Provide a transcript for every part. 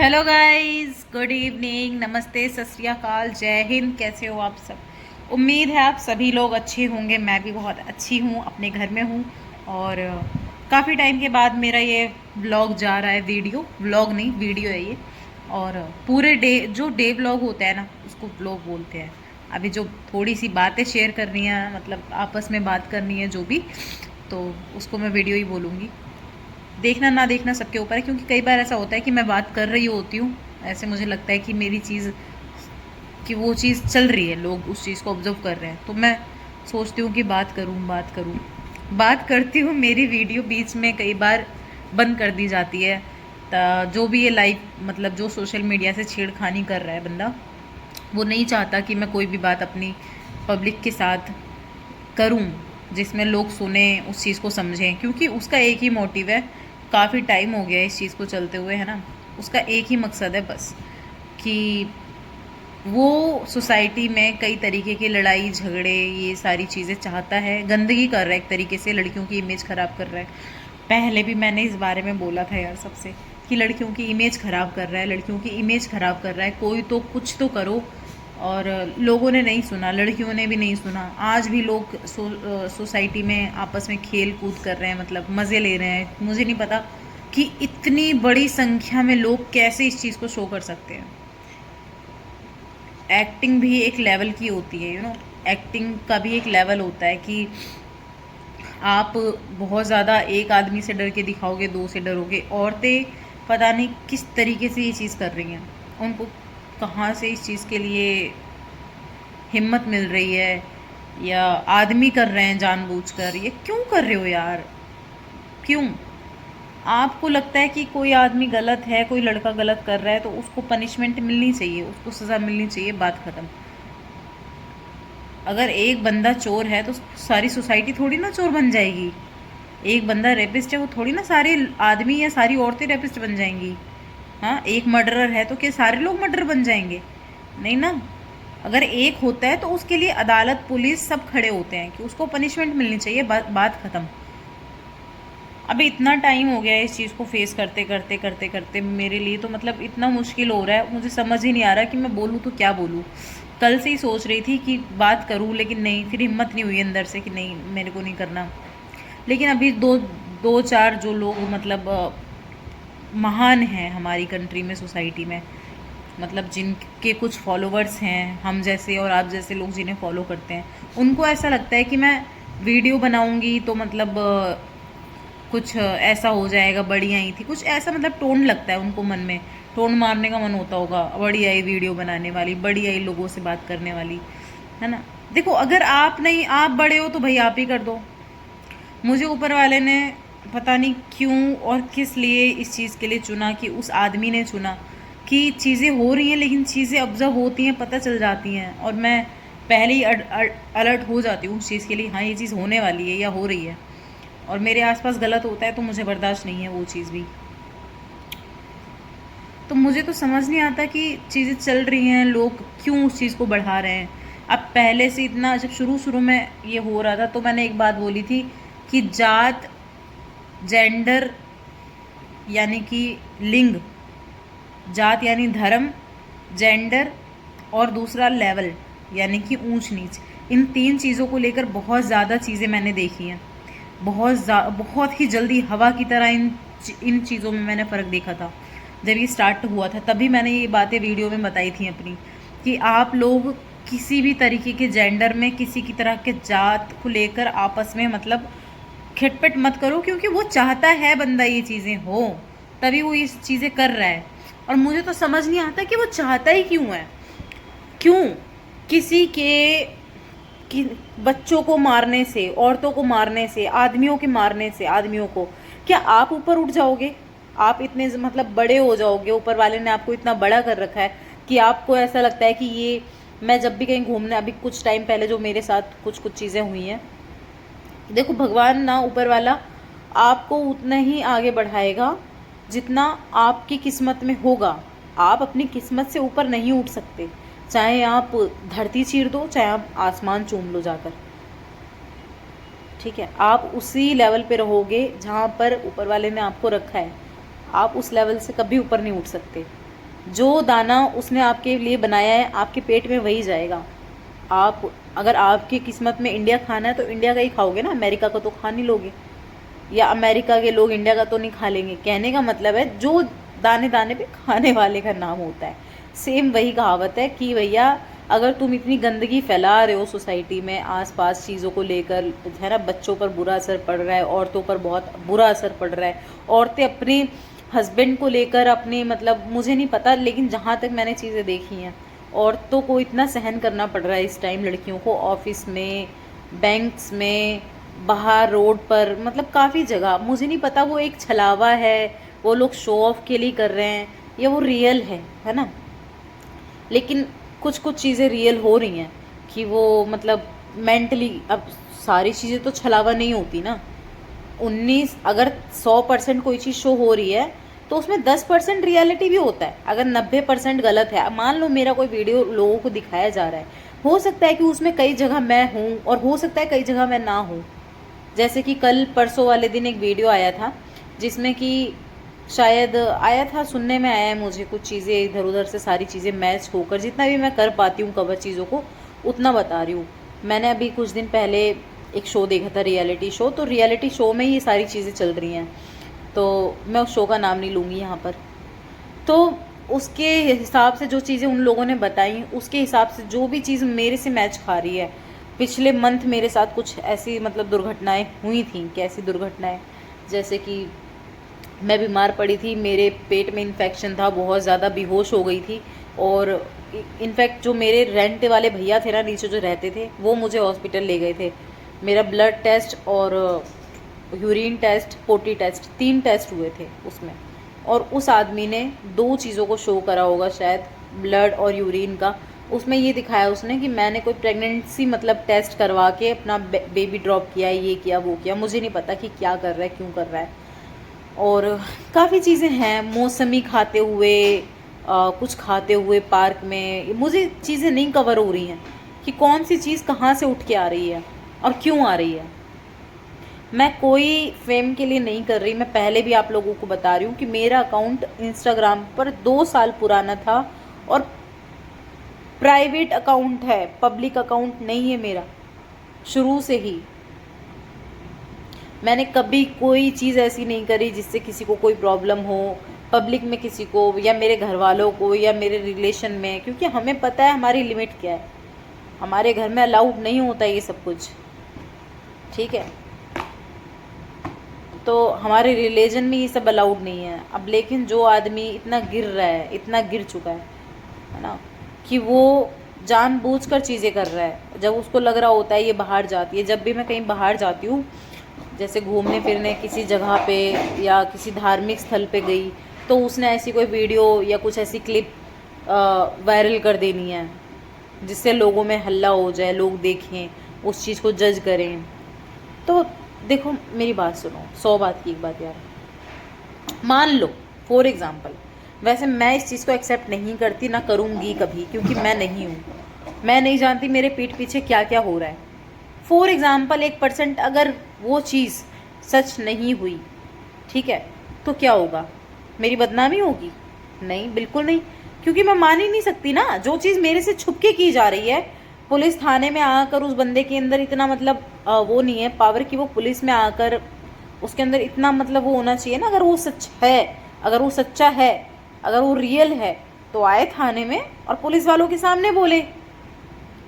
Hello guys, good evening, नमस्ते, सत श्री अकाल, जय हिंद। कैसे हो आप सब? उम्मीद है आप सभी लोग अच्छे होंगे। मैं भी बहुत अच्छी हूँ, अपने घर में हूँ। और काफ़ी टाइम के बाद मेरा ये व्लॉग जा रहा है। वीडियो व्लॉग नहीं, वीडियो है ये। और पूरे डे, जो डे व्लॉग होता है ना, उसको व्लॉग बोलते हैं। अभी जो थोड़ी सी बातें शेयर करनी है, मतलब आपस में बात करनी है जो भी, तो उसको मैं वीडियो ही बोलूँगी। देखना ना देखना सबके ऊपर है, क्योंकि कई बार ऐसा होता है कि मैं बात कर रही होती हूँ, ऐसे मुझे लगता है कि मेरी चीज़, कि वो चीज़ चल रही है, लोग उस चीज़ को ऑब्जर्व कर रहे हैं, तो मैं सोचती हूँ कि बात करती हूँ। मेरी वीडियो बीच में कई बार बंद कर दी जाती है। जो भी ये लाइव, मतलब जो सोशल मीडिया से छेड़खानी कर रहा है बंदा, वो नहीं चाहता कि मैं कोई भी बात अपनी पब्लिक के साथ करूं जिसमें लोग सुने, उस चीज़ को समझें, क्योंकि उसका एक ही मोटिव है। काफ़ी टाइम हो गया है इस चीज़ को चलते हुए, है ना। उसका एक ही मकसद है बस, कि वो सोसाइटी में कई तरीके की लड़ाई झगड़े, ये सारी चीज़ें चाहता है। गंदगी कर रहा है एक तरीके से, लड़कियों की इमेज ख़राब कर रहा है। पहले भी मैंने इस बारे में बोला था यार सबसे, कि लड़कियों की इमेज ख़राब कर रहा है, लड़कियों की इमेज ख़राब कर रहा है, कोई तो कुछ तो करो। और लोगों ने नहीं सुना, लड़कियों ने भी नहीं सुना। आज भी लोग सोसाइटी में आपस में खेल कूद कर रहे हैं, मतलब मज़े ले रहे हैं। मुझे नहीं पता कि इतनी बड़ी संख्या में लोग कैसे इस चीज़ को शो कर सकते हैं। एक्टिंग भी एक लेवल की होती है, एक्टिंग का भी एक लेवल होता है कि आप बहुत ज़्यादा एक आदमी से डर के दिखाओगे, दो से डरोगे। औरतें पता नहीं किस तरीके से ये चीज़ कर रही हैं, उनको कहाँ से इस चीज़ के लिए हिम्मत मिल रही है, या आदमी कर रहे हैं जानबूझकर। ये क्यों कर रहे हो यार? क्यों? आपको लगता है कि कोई आदमी गलत है, कोई लड़का गलत कर रहा है, तो उसको पनिशमेंट मिलनी चाहिए, उसको सज़ा मिलनी चाहिए, बात ख़त्म। अगर एक बंदा चोर है तो सारी सोसाइटी थोड़ी ना चोर बन जाएगी। एक बंदा रेपिस्ट है, वो थोड़ी ना सारे आदमी या सारी औरतें रेपिस्ट बन जाएंगी। हाँ, एक मर्डरर है तो क्या सारे लोग मर्डर बन जाएंगे? नहीं ना। अगर एक होता है तो उसके लिए अदालत, पुलिस सब खड़े होते हैं कि उसको पनिशमेंट मिलनी चाहिए, बात ख़त्म। अभी इतना टाइम हो गया है इस चीज़ को फेस करते करते करते करते, मेरे लिए तो मतलब इतना मुश्किल हो रहा है, मुझे समझ ही नहीं आ रहा कि मैं बोलूँ तो क्या बोलूँ। कल से ही सोच रही थी कि बात करूँ, लेकिन नहीं, फिर हिम्मत नहीं हुई अंदर से कि नहीं, मेरे को नहीं करना। लेकिन अभी दो दो चार जो लोग, मतलब महान हैं हमारी कंट्री में, सोसाइटी में, मतलब जिनके कुछ फॉलोवर्स हैं, हम जैसे और आप जैसे लोग जिन्हें फॉलो करते हैं, उनको ऐसा लगता है कि मैं वीडियो बनाऊंगी तो मतलब कुछ ऐसा हो जाएगा, बड़ी आई थी, कुछ ऐसा, मतलब टोन लगता है उनको मन में। टोन मारने का मन होता होगा, बड़ी आई वीडियो बनाने वाली, बड़ी आई लोगों से बात करने वाली, है ना। देखो, अगर आप नहीं, आप बड़े हो तो भाई आप ही कर दो। मुझे ऊपर वाले ने पता नहीं क्यों और किस लिए इस चीज़ के लिए चुना, कि उस आदमी ने चुना कि चीज़ें हो रही हैं, लेकिन चीज़ें ऑब्जर्व होती हैं, पता चल जाती हैं, और मैं पहले ही अलर्ट हो जाती हूँ उस चीज़ के लिए, हाँ ये चीज़ होने वाली है या हो रही है, और मेरे आसपास गलत होता है तो मुझे बर्दाश्त नहीं है वो चीज़ भी। तो मुझे तो समझ नहीं आता कि चीज़ें चल रही हैं, लोग क्यों उस चीज़ को बढ़ा रहे हैं। अब पहले से इतना, जब शुरू शुरू में ये हो रहा था तो मैंने एक बात बोली थी कि जात, जेंडर यानी कि लिंग, जात यानी धर्म, जेंडर, और दूसरा लेवल यानी कि ऊंच नीच, इन तीन चीज़ों को लेकर बहुत ज़्यादा चीज़ें मैंने देखी हैं। बहुत ही जल्दी हवा की तरह इन चीज़ों में मैंने फ़र्क देखा था। जब ये स्टार्ट हुआ था तभी मैंने ये बातें वीडियो में बताई थी अपनी, कि आप लोग किसी भी तरीके के जेंडर में, किसी की तरह के जात को लेकर आपस में मतलब खिटपिट मत करो, क्योंकि वो चाहता है बंदा ये चीज़ें हो, तभी वो ये चीज़ें कर रहा है। और मुझे तो समझ नहीं आता कि वो चाहता ही क्यों है। क्यों किसी के, कि बच्चों को मारने से, औरतों को मारने से, आदमियों के मारने से, आदमियों को, क्या आप ऊपर उठ जाओगे? आप इतने मतलब बड़े हो जाओगे, ऊपर वाले ने आपको इतना बड़ा कर रखा है कि आपको ऐसा लगता है कि ये, मैं जब भी कहीं घूमने, अभी कुछ टाइम पहले जो मेरे साथ कुछ चीज़ें हुई हैं, देखो, भगवान ना, ऊपर वाला आपको उतना ही आगे बढ़ाएगा जितना आपकी किस्मत में होगा। आप अपनी किस्मत से ऊपर नहीं उठ सकते, चाहे आप धरती चीर दो, चाहे आप आसमान चूम लो जाकर, ठीक है। आप उसी लेवल पे रहोगे जहाँ पर ऊपर वाले ने आपको रखा है, आप उस लेवल से कभी ऊपर नहीं उठ सकते। जो दाना उसने आपके लिए बनाया है आपके पेट में वही जाएगा। आप अगर आपकी किस्मत में इंडिया खाना है तो इंडिया का ही खाओगे ना, अमेरिका का तो खा नहीं लोगे, या अमेरिका के लोग इंडिया का तो नहीं खा लेंगे। कहने का मतलब है जो दाने दाने पे खाने वाले का नाम होता है। सेम वही कहावत है कि भैया अगर तुम इतनी गंदगी फैला रहे हो सोसाइटी में आसपास चीज़ों को लेकर, है ना, बच्चों पर बुरा असर पड़ रहा है, औरतों पर बहुत बुरा असर पड़ रहा है, औरतें अपने हस्बैंड को लेकर अपने, मतलब मुझे नहीं पता, लेकिन जहाँ तक मैंने चीज़ें देखी हैं औरतों को इतना सहन करना पड़ रहा है इस टाइम, लड़कियों को ऑफिस में, बैंक्स में, बाहर रोड पर, मतलब काफ़ी जगह। मुझे नहीं पता वो एक छलावा है, वो लोग शो ऑफ के लिए कर रहे हैं, या वो रियल है ना। लेकिन कुछ कुछ चीज़ें रियल हो रही हैं कि वो मतलब मेंटली, अब सारी चीज़ें तो छलावा नहीं होती ना। 19 अगर 100% कोई चीज़ शो हो रही है तो उसमें 10% रियलिटी भी होता है। अगर 90% गलत है, मान लो मेरा कोई वीडियो लोगों को दिखाया जा रहा है, हो सकता है कि उसमें कई जगह मैं हूँ और हो सकता है कई जगह मैं ना हूँ। जैसे कि कल परसों वाले दिन एक वीडियो आया था जिसमें कि शायद आया था, सुनने में आया है मुझे, कुछ चीज़ें इधर उधर से सारी चीज़ें मैच होकर, जितना भी मैं कर पाती हूँ कवर चीज़ों को उतना बता रही हूँ। मैंने अभी कुछ दिन पहले एक शो देखा था, रियलिटी शो, तो रियलिटी शो में ये सारी चीज़ें चल रही हैं, तो मैं उस शो का नाम नहीं लूँगी यहाँ पर। तो उसके हिसाब से जो चीज़ें उन लोगों ने बताई, उसके हिसाब से जो भी चीज़ मेरे से मैच खा रही है। पिछले मंथ मेरे साथ कुछ ऐसी मतलब दुर्घटनाएं हुई थी। कैसी दुर्घटनाएं? जैसे कि मैं बीमार पड़ी थी, मेरे पेट में इन्फेक्शन था, बहुत ज़्यादा बेहोश हो गई थी, और इनफैक्ट जो मेरे रेंट वाले भैया थे ना नीचे जो रहते थे, वो मुझे हॉस्पिटल ले गए थे। मेरा ब्लड टेस्ट और यूरिन टेस्ट, पोटी टेस्ट, 3 टेस्ट हुए थे उसमें, और उस आदमी ने 2 चीज़ों को शो करा होगा शायद, ब्लड और यूरिन का। उसमें ये दिखाया उसने कि मैंने कोई प्रेगनेंसी मतलब टेस्ट करवा के अपना बेबी ड्रॉप किया, ये किया वो किया, मुझे नहीं पता कि क्या कर रहा है, क्यों कर रहा है। और काफ़ी चीज़ें हैं, मौसमी खाते हुए, कुछ खाते हुए पार्क में, मुझे चीज़ें नहीं कवर हो रही हैं कि कौन सी चीज़ कहाँ से उठ के आ रही है और क्यों आ रही है। मैं कोई फेम के लिए नहीं कर रही, मैं पहले भी आप लोगों को बता रही हूँ कि मेरा अकाउंट इंस्टाग्राम पर 2 साल पुराना था और प्राइवेट अकाउंट है, पब्लिक अकाउंट नहीं है मेरा शुरू से ही। मैंने कभी कोई चीज़ ऐसी नहीं करी जिससे किसी को कोई प्रॉब्लम हो, पब्लिक में किसी को, या मेरे घर वालों को, या मेरे रिलेशन में, क्योंकि हमें पता है हमारी लिमिट क्या है। हमारे घर में अलाउड नहीं होता ये सब कुछ, ठीक है, तो हमारे रिलीजन में ये सब अलाउड नहीं है। अब लेकिन जो आदमी इतना गिर रहा है, इतना गिर चुका है ना, कि वो जानबूझकर चीज़ें कर रहा है। जब उसको लग रहा होता है ये बाहर जाती है, जब भी मैं कहीं बाहर जाती हूँ, जैसे घूमने फिरने किसी जगह पे या किसी धार्मिक स्थल पे गई, तो उसने ऐसी कोई वीडियो या कुछ ऐसी क्लिप वायरल कर देनी है जिससे लोगों में हल्ला हो जाए, लोग देखें, उस चीज़ को जज करें। तो देखो मेरी बात सुनो, 100 बात की एक बात यार, मान लो फॉर एग्जाम्पल, वैसे मैं इस चीज़ को एक्सेप्ट नहीं करती, ना करूँगी कभी, क्योंकि मैं नहीं हूँ, मैं नहीं जानती मेरे पीठ पीछे क्या क्या हो रहा है। फॉर एग्ज़ाम्पल 1% अगर वो चीज़ सच नहीं हुई, ठीक है, तो क्या होगा? मेरी बदनामी होगी? नहीं, बिल्कुल नहीं, क्योंकि मैं मान ही नहीं सकती ना। जो चीज़ मेरे से छुप के की जा रही है, पुलिस थाने में आकर उस बंदे के अंदर इतना मतलब वो नहीं है पावर कि वो पुलिस में आकर उसके अंदर इतना मतलब वो होना चाहिए ना। अगर वो सच है, अगर वो सच्चा है, अगर वो रियल है, तो आए थाने में और पुलिस वालों के सामने बोले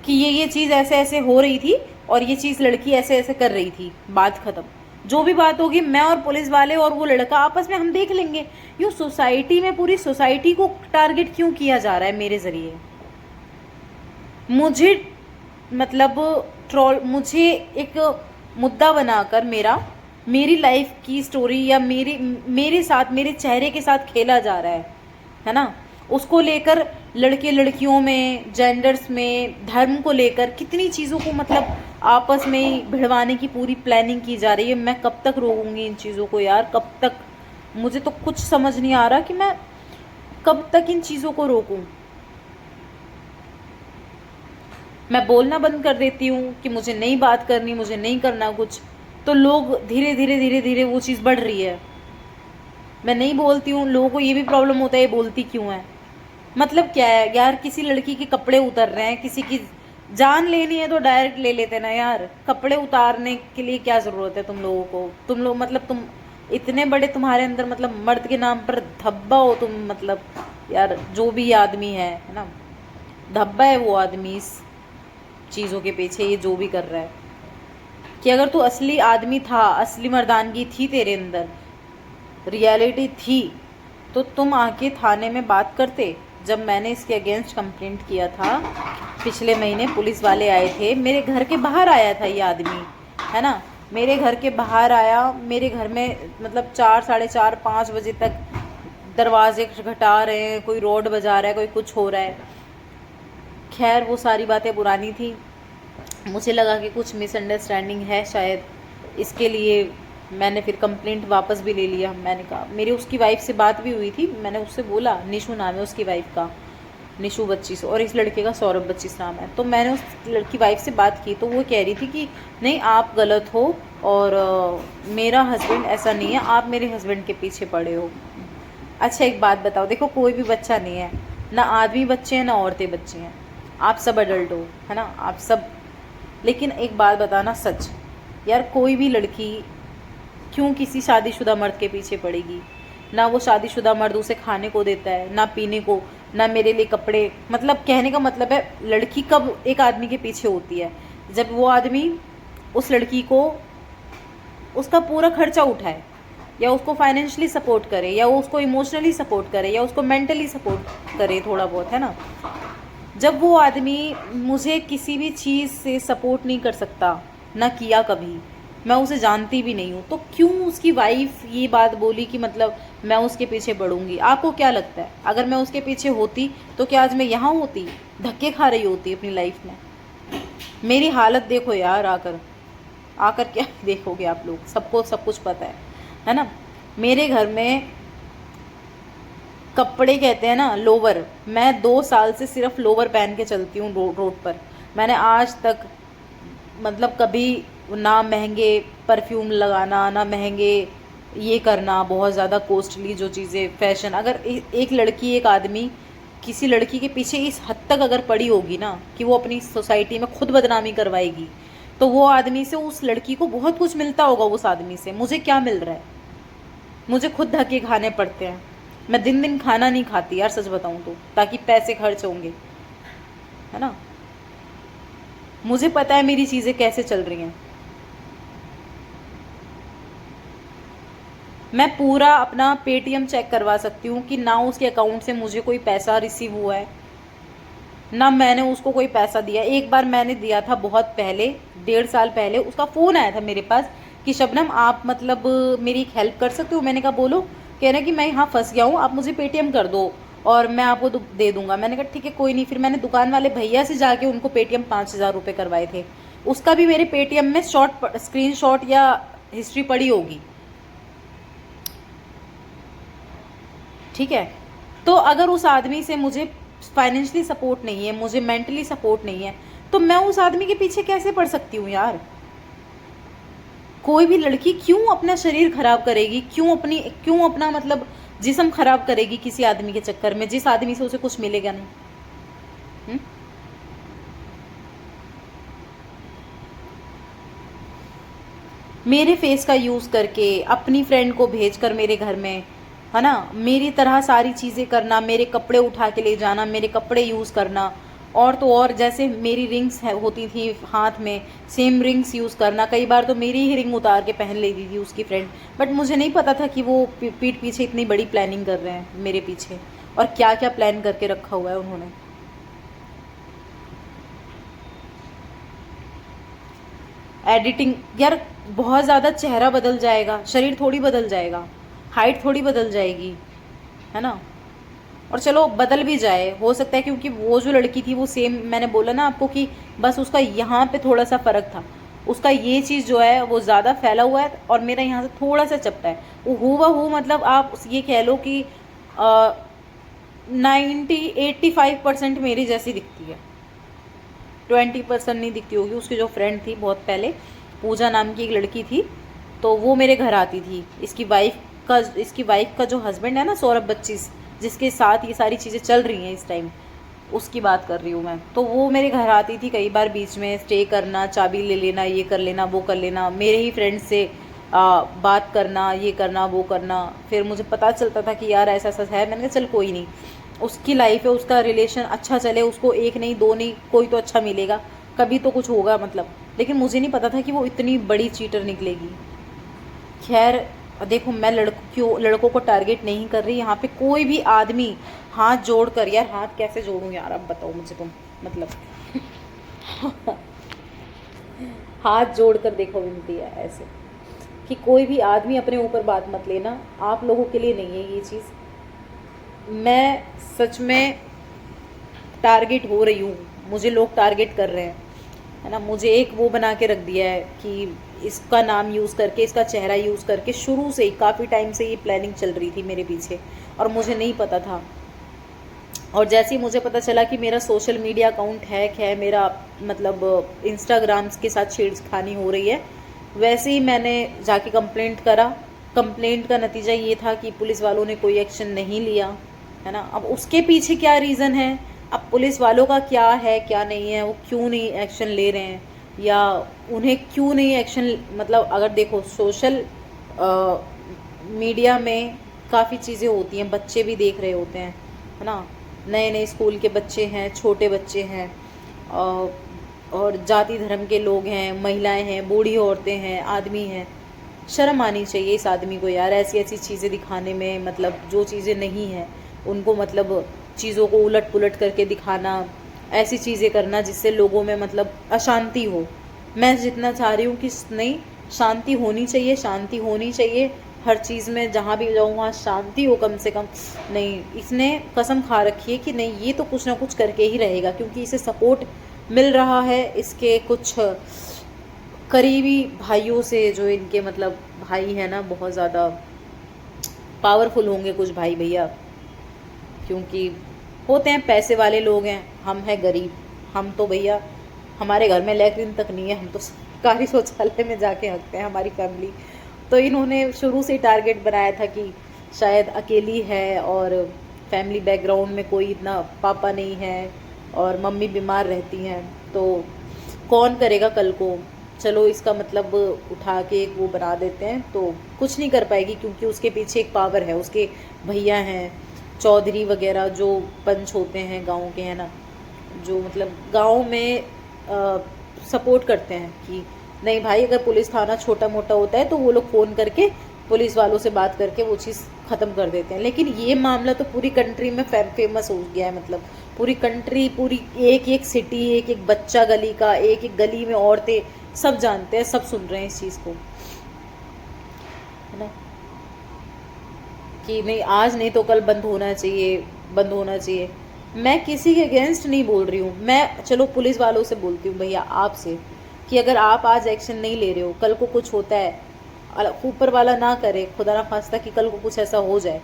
कि ये चीज़ ऐसे ऐसे हो रही थी और ये चीज़ लड़की ऐसे ऐसे कर रही थी, बात ख़त्म। जो भी बात होगी मैं और पुलिस वाले और वो लड़का आपस में हम देख लेंगे। यूँ सोसाइटी में पूरी सोसाइटी को टारगेट क्यों किया जा रहा है मेरे ज़रिए? मुझे मतलब ट्रोल, मुझे एक मुद्दा बनाकर मेरी लाइफ की स्टोरी या मेरे साथ, मेरे चेहरे के साथ खेला जा रहा है ना। उसको लेकर लड़के लड़कियों में, जेंडर्स में, धर्म को लेकर कितनी चीज़ों को मतलब आपस में भिड़वाने की पूरी प्लानिंग की जा रही है। मैं कब तक रोकूंगी इन चीज़ों को यार, कब तक? मुझे तो कुछ समझ नहीं आ रहा कि मैं कब तक इन चीज़ों को रोकूं। मैं बोलना बंद कर देती हूँ कि मुझे नहीं बात करनी, मुझे नहीं करना कुछ, तो लोग धीरे धीरे धीरे धीरे वो चीज़ बढ़ रही है। मैं नहीं बोलती हूँ, लोगों को ये भी प्रॉब्लम होता है ये बोलती क्यों है। मतलब क्या है यार, किसी लड़की के कपड़े उतर रहे हैं, किसी की जान लेनी है तो डायरेक्ट ले लेते ना यार। कपड़े उतारने के लिए क्या जरूरत है तुम लोगों को? तुम लोग मतलब तुम इतने बड़े, तुम्हारे अंदर मतलब मर्द के नाम पर धब्बा हो तुम, मतलब यार जो भी आदमी है ना, धब्बा है वो आदमी इस चीज़ों के पीछे, ये जो भी कर रहा है। कि अगर तू असली आदमी था, असली मर्दानगी थी तेरे अंदर, रियलिटी थी, तो तुम आके थाने में बात करते। जब मैंने इसके अगेंस्ट कंप्लेंट किया था पिछले महीने, पुलिस वाले आए थे, मेरे घर के बाहर आया था ये आदमी, है ना, मेरे घर के बाहर आया, मेरे घर में मतलब 4, साढ़े 4, 5 बजे तक दरवाजे खटखटा रहे हैं, कोई रोड बजा रहा है, कोई कुछ हो रहा है। खैर वो सारी बातें पुरानी थी, मुझे लगा कि कुछ मिसअंडरस्टैंडिंग है शायद, इसके लिए मैंने फिर कंप्लेंट वापस भी ले लिया। मैंने कहा, मेरी उसकी वाइफ से बात भी हुई थी, मैंने उससे बोला, निशु नाम है उसकी वाइफ का, निशु 25, और इस लड़के का सौरभ 25 नाम है। तो मैंने उस लड़की वाइफ से बात की, तो वो कह रही थी कि नहीं आप गलत हो, और मेरा हस्बैंड ऐसा नहीं है, आप मेरे हस्बैंड के पीछे पड़े हो। अच्छा एक बात बताओ, देखो कोई भी बच्चा नहीं है, ना आदमी बच्चे हैं ना औरतें बच्चे हैं, आप सब अडल्ट हो, है ना, आप सब। लेकिन एक बात बताना सच यार, कोई भी लड़की क्यों किसी शादीशुदा मर्द के पीछे पड़ेगी? ना वो शादीशुदा मर्द उसे खाने को देता है, ना पीने को, ना मेरे लिए कपड़े। मतलब कहने का मतलब है, लड़की कब एक आदमी के पीछे होती है? जब वो आदमी उस लड़की को उसका पूरा खर्चा उठाए, या उसको फाइनेंशियली सपोर्ट करे, या वो उसको इमोशनली सपोर्ट करे, या उसको मेंटली सपोर्ट करे थोड़ा बहुत, है ना। जब वो आदमी मुझे किसी भी चीज़ से सपोर्ट नहीं कर सकता, ना किया कभी, मैं उसे जानती भी नहीं हूँ, तो क्यों उसकी वाइफ ये बात बोली कि मतलब मैं उसके पीछे पड़ूंगी? आपको क्या लगता है, अगर मैं उसके पीछे होती तो क्या आज मैं यहाँ होती, धक्के खा रही होती अपनी लाइफ में? मेरी हालत देखो यार, आकर आकर क्या देखोगे आप लोग, सबको सब कुछ पता है ना। मेरे घर में कपड़े कहते हैं ना, लोवर, मैं 2 साल से सिर्फ लोवर पहन के चलती हूँ रोड पर। मैंने आज तक मतलब कभी ना महंगे परफ्यूम लगाना, ना महंगे ये करना, बहुत ज़्यादा कॉस्टली जो चीज़ें फैशन। अगर एक लड़की, एक आदमी किसी लड़की के पीछे इस हद तक अगर पड़ी होगी ना कि वो अपनी सोसाइटी में खुद बदनामी करवाएगी, तो वो आदमी से, उस लड़की को बहुत कुछ मिलता होगा उस आदमी से। मुझे क्या मिल रहा है? मुझे खुद धक्के खाने पड़ते हैं। मैं दिन दिन खाना नहीं खाती यार, सच बताऊं तो, ताकि पैसे खर्च होंगे, है ना। मुझे पता है मेरी चीज़ें कैसे चल रही हैं। मैं पूरा अपना पेटीएम चेक करवा सकती हूँ कि ना उसके अकाउंट से मुझे कोई पैसा रिसीव हुआ है, ना मैंने उसको कोई पैसा दिया। एक बार मैंने दिया था बहुत पहले, 1.5 साल पहले, उसका फ़ोन आया था मेरे पास कि शबनम आप मतलब मेरी एक हेल्प कर सकते हो? मैंने कहा बोलो। कह रहे हैं कि मैं यहाँ फंस गया हूँ, आप मुझे पेटीएम कर दो और मैं आपको दे दूंगा। मैंने कहा ठीक है कोई नहीं। फिर मैंने दुकान वाले भैया से जाके उनको पेटीएम 5,000 रुपये करवाए थे। उसका भी मेरे पेटीएम में स्क्रीनशॉट या हिस्ट्री पड़ी होगी, ठीक है। तो अगर उस आदमी से मुझे फाइनेंशियली सपोर्ट नहीं है, मुझे मेंटली सपोर्ट नहीं है, तो मैं उस आदमी के पीछे कैसे पड़ सकती हूँ यार? कोई भी लड़की क्यों अपना शरीर खराब करेगी, क्यों अपना मतलब जिस्म खराब करेगी किसी आदमी के चक्कर में, जिस आदमी से उसे कुछ मिलेगा नहीं। मेरे फेस का यूज़ करके अपनी फ्रेंड को भेजकर मेरे घर में, है ना, मेरी तरह सारी चीज़ें करना, मेरे कपड़े उठा के ले जाना, मेरे कपड़े यूज़ करना, और तो और जैसे मेरी रिंग्स होती थी हाथ में, सेम रिंग्स यूज़ करना। कई बार तो मेरी ही रिंग उतार के पहन लेती थी उसकी फ्रेंड। बट मुझे नहीं पता था कि वो पीठ पीछे इतनी बड़ी प्लानिंग कर रहे हैं मेरे पीछे, और क्या क्या प्लान करके रखा हुआ है उन्होंने। एडिटिंग यार, बहुत ज़्यादा चेहरा बदल जाएगा, शरीर थोड़ी बदल जाएगा, हाइट थोड़ी बदल जाएगी, है ना। और चलो बदल भी जाए, हो सकता है, क्योंकि वो जो लड़की थी वो सेम, मैंने बोला ना आपको कि बस उसका यहाँ पे थोड़ा सा फ़र्क था, उसका ये चीज़ जो है वो ज़्यादा फैला हुआ है और मेरा यहाँ से थोड़ा सा चपटा है। वो हुआ मतलब आप ये कह लो कि 85% मेरी जैसी दिखती है, 20% नहीं दिखती होगी। उसकी जो फ्रेंड थी बहुत पहले, पूजा नाम की एक लड़की थी, तो वो मेरे घर आती थी। इसकी वाइफ का जो हस्बैंड है ना, सौरभ 25, जिसके साथ ये सारी चीज़ें चल रही हैं इस टाइम, उसकी बात कर रही हूँ मैं। तो वो मेरे घर आती थी कई बार, बीच में स्टे करना, चाबी ले लेना, ये कर लेना, वो कर लेना, मेरे ही फ्रेंड से बात करना, ये करना, वो करना। फिर मुझे पता चलता था कि यार ऐसा ऐसा है। मैंने कहा चल कोई नहीं, उसकी लाइफ है, उसका रिलेशन अच्छा चले, उसको एक नहीं दो नहीं कोई तो अच्छा मिलेगा, कभी तो कुछ होगा मतलब। लेकिन मुझे नहीं पता था कि वो इतनी बड़ी चीटर निकलेगी। खैर देखो, मैं लड़कों को टारगेट नहीं कर रही यहाँ पे। कोई भी आदमी हाथ जोड़ कर, यार हाथ कैसे जोड़ूं यार, अब बताओ मुझे तुम, मतलब हाथ जोड़ कर देखो, विनती है ऐसे कि कोई भी आदमी अपने ऊपर बात मत लेना, आप लोगों के लिए नहीं है ये चीज़। मैं सच में टारगेट हो रही हूँ, मुझे लोग टारगेट कर रहे हैं, है ना। मुझे एक वो बना के रख दिया है कि इसका नाम यूज़ करके, इसका चेहरा यूज़ करके, शुरू से ही काफ़ी टाइम से ये प्लानिंग चल रही थी मेरे पीछे, और मुझे नहीं पता था। और जैसे ही मुझे पता चला कि मेरा सोशल मीडिया अकाउंट हैक है, मेरा मतलब इंस्टाग्राम के साथ छेड़खानी हो रही है, वैसे ही मैंने जाके कंप्लेंट करा। कंप्लेंट का नतीजा ये था कि पुलिस वालों ने कोई एक्शन नहीं लिया, है ना। अब उसके पीछे क्या रीज़न है, अब पुलिस वालों का क्या है क्या नहीं है, वो क्यों नहीं एक्शन ले रहे हैं, या उन्हें क्यों नहीं एक्शन, मतलब अगर देखो सोशल मीडिया में काफ़ी चीज़ें होती हैं, बच्चे भी देख रहे होते हैं, है ना। नए नए स्कूल के बच्चे हैं, छोटे बच्चे हैं, और जाति धर्म के लोग हैं, महिलाएं हैं, बूढ़ी औरतें हैं, आदमी हैं। शर्म आनी चाहिए इस आदमी को यार, ऐसी ऐसी चीज़ें दिखाने में, मतलब जो चीज़ें नहीं हैं उनको, मतलब चीज़ों को उलट पुलट करके दिखाना, ऐसी चीज़ें करना जिससे लोगों में मतलब अशांति हो। मैं जितना चाह रही हूँ कि नहीं, शांति होनी चाहिए, शांति होनी चाहिए हर चीज़ में, जहाँ भी जाऊँ वहाँ शांति हो कम से कम। नहीं, इसने कसम खा रखी है कि नहीं, ये तो कुछ ना कुछ करके ही रहेगा, क्योंकि इसे सपोर्ट मिल रहा है इसके कुछ करीबी भाइयों से, जो इनके मतलब भाई है ना, बहुत ज़्यादा पावरफुल होंगे कुछ भाई भैया, क्योंकि होते हैं पैसे वाले लोग हैं, हम हैं गरीब। हम तो भैया, हमारे घर में लैट्रिन तक नहीं है, हम तो सरकारी शौचालय में जाके हकते हैं, हमारी फैमिली। तो इन्होंने शुरू से टारगेट बनाया था कि शायद अकेली है, और फैमिली बैकग्राउंड में कोई इतना पापा नहीं है, और मम्मी बीमार रहती हैं, तो कौन करेगा कल को। चलो इसका मतलब उठा के एक वो बना देते हैं, तो कुछ नहीं कर पाएगी, क्योंकि उसके पीछे एक पावर है, उसके भैया हैं, चौधरी वगैरह जो पंच होते हैं गांव के, है ना, जो मतलब गांव में सपोर्ट करते हैं कि नहीं भाई, अगर पुलिस थाना छोटा मोटा होता है तो वो लोग फ़ोन करके पुलिस वालों से बात करके वो चीज़ ख़त्म कर देते हैं। लेकिन ये मामला तो पूरी कंट्री में फेमस हो गया है, मतलब पूरी कंट्री, पूरी एक एक सिटी, एक एक बच्चा गली का, एक एक गली में औरतें, सब जानते हैं, सब सुन रहे हैं इस चीज़ को, है ना, कि नहीं आज नहीं तो कल बंद होना चाहिए, बंद होना चाहिए। मैं किसी के अगेंस्ट नहीं बोल रही हूँ, मैं चलो पुलिस वालों से बोलती हूँ भैया आपसे, कि अगर आप आज एक्शन नहीं ले रहे हो, कल को कुछ होता है, ऊपर वाला ना करे, खुदा ना खास्ता कि कल को कुछ ऐसा हो जाए,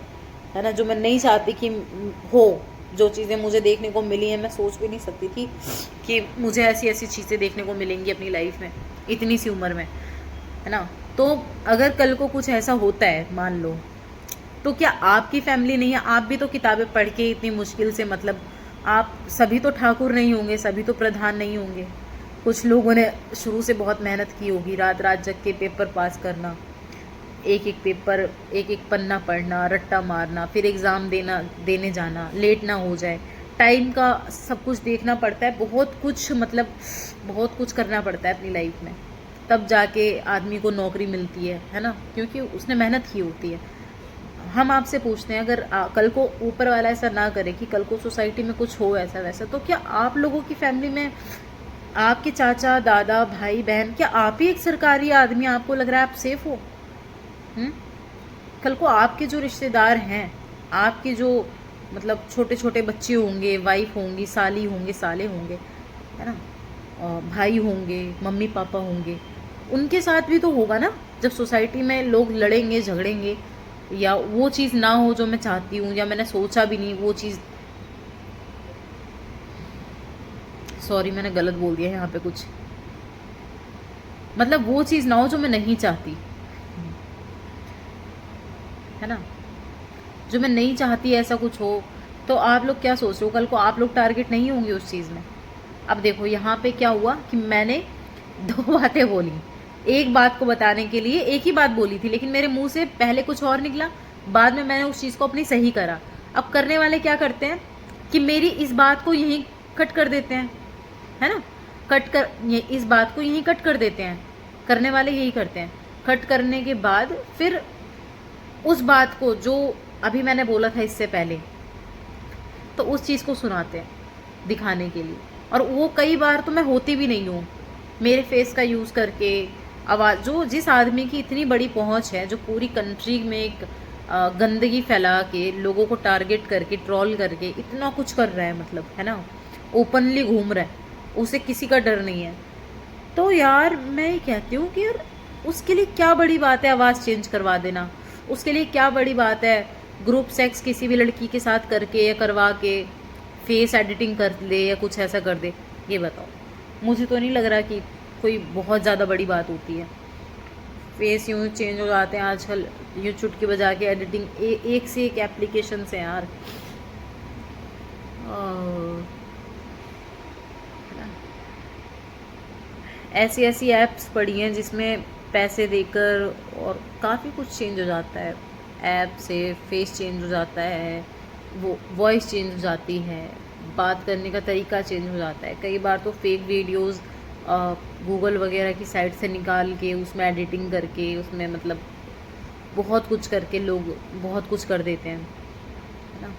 है ना, जो मैं नहीं चाहती कि हो। जो चीज़ें मुझे देखने को मिली हैं, मैं सोच भी नहीं सकती थी कि मुझे ऐसी ऐसी चीज़ें देखने को मिलेंगी अपनी लाइफ में इतनी सी उम्र में, है ना। तो अगर कल को कुछ ऐसा होता है मान लो, तो क्या आपकी फैमिली नहीं है? आप भी तो किताबें पढ़ के इतनी मुश्किल से, मतलब आप सभी तो ठाकुर नहीं होंगे, सभी तो प्रधान नहीं होंगे, कुछ लोगों ने शुरू से बहुत मेहनत की होगी, रात रात जग के पेपर पास करना, एक एक पेपर, एक एक पन्ना पढ़ना, रट्टा मारना, फिर एग्ज़ाम देने जाना, लेट ना हो जाए, टाइम का सब कुछ देखना पड़ता है, बहुत कुछ, मतलब बहुत कुछ करना पड़ता है अपनी लाइफ में, तब जाके आदमी को नौकरी मिलती है ना, क्योंकि उसने मेहनत की होती है। हम आपसे पूछते हैं, अगर कल को ऊपर वाला ऐसा ना करे कि कल को सोसाइटी में कुछ हो ऐसा वैसा, तो क्या आप लोगों की फैमिली में आपके चाचा दादा भाई बहन, क्या आप ही एक सरकारी आदमी, आपको लग रहा है आप सेफ हो? कल को आपके जो रिश्तेदार हैं, आपके जो मतलब छोटे छोटे बच्चे होंगे, वाइफ होंगी, साली होंगे, साले होंगे, है ना, भाई होंगे, मम्मी पापा होंगे, उनके साथ भी तो होगा ना। जब सोसाइटी में लोग लड़ेंगे झगड़ेंगे, या वो चीज़ ना हो जो मैं चाहती हूँ, या मैंने सोचा भी नहीं वो चीज़, सॉरी मैंने गलत बोल दिया यहाँ पे कुछ, मतलब वो चीज़ ना हो जो मैं नहीं चाहती, है ना। जो मैं नहीं चाहती ऐसा कुछ हो, तो आप लोग क्या सोच रहे हो, कल को आप लोग टारगेट नहीं होंगे उस चीज़ में। अब देखो यहाँ पे क्या हुआ कि मैंने 2 बातें बोली, एक बात को बताने के लिए एक ही बात बोली थी, लेकिन मेरे मुंह से पहले कुछ और निकला, बाद में मैंने उस चीज़ को अपनी सही करा। अब करने वाले क्या करते हैं कि मेरी इस बात को यहीं कट कर देते हैं, है ना, इस बात को यहीं कट कर देते हैं, करने वाले यही करते हैं। कट करने के बाद फिर उस बात को जो अभी मैंने बोला था इससे पहले, तो उस चीज़ को सुनाते हैं दिखाने के लिए। और वो कई बार तो मैं होती भी नहीं हूँ, मेरे फेस का यूज़ करके आवाज़, जो जिस आदमी की इतनी बड़ी पहुँच है, जो पूरी कंट्री में एक गंदगी फैला के लोगों को टारगेट करके ट्रोल करके इतना कुछ कर रहा है, मतलब है ना, ओपनली घूम रहा है, उसे किसी का डर नहीं है। तो यार मैं ये कहती हूँ कि यार उसके लिए क्या बड़ी बात है आवाज़ चेंज करवा देना, उसके लिए क्या बड़ी बात है ग्रुप सेक्स किसी भी लड़की के साथ करके या करवा के फेस एडिटिंग कर ले या कुछ ऐसा कर दे। ये बताओ, मुझे तो नहीं लग रहा कि कोई बहुत ज़्यादा बड़ी बात होती है। फेस यूँ चेंज हो जाते हैं आजकल, यूँ चुटकी बजा के एडिटिंग, एक से एक एप्लीकेशन से यार। ऐसी ऐसी ऐप्स पड़ी हैं जिसमें पैसे देकर और काफ़ी कुछ चेंज हो जाता है। ऐप से फेस चेंज हो जाता है, वो वॉइस चेंज हो जाती है, बात करने का तरीका चेंज हो जाता है। कई बार तो फेक वीडियोस गूगल वगैरह की साइट से निकाल के उसमें एडिटिंग करके उसमें मतलब बहुत कुछ करके लोग बहुत कुछ कर देते हैं, है ना,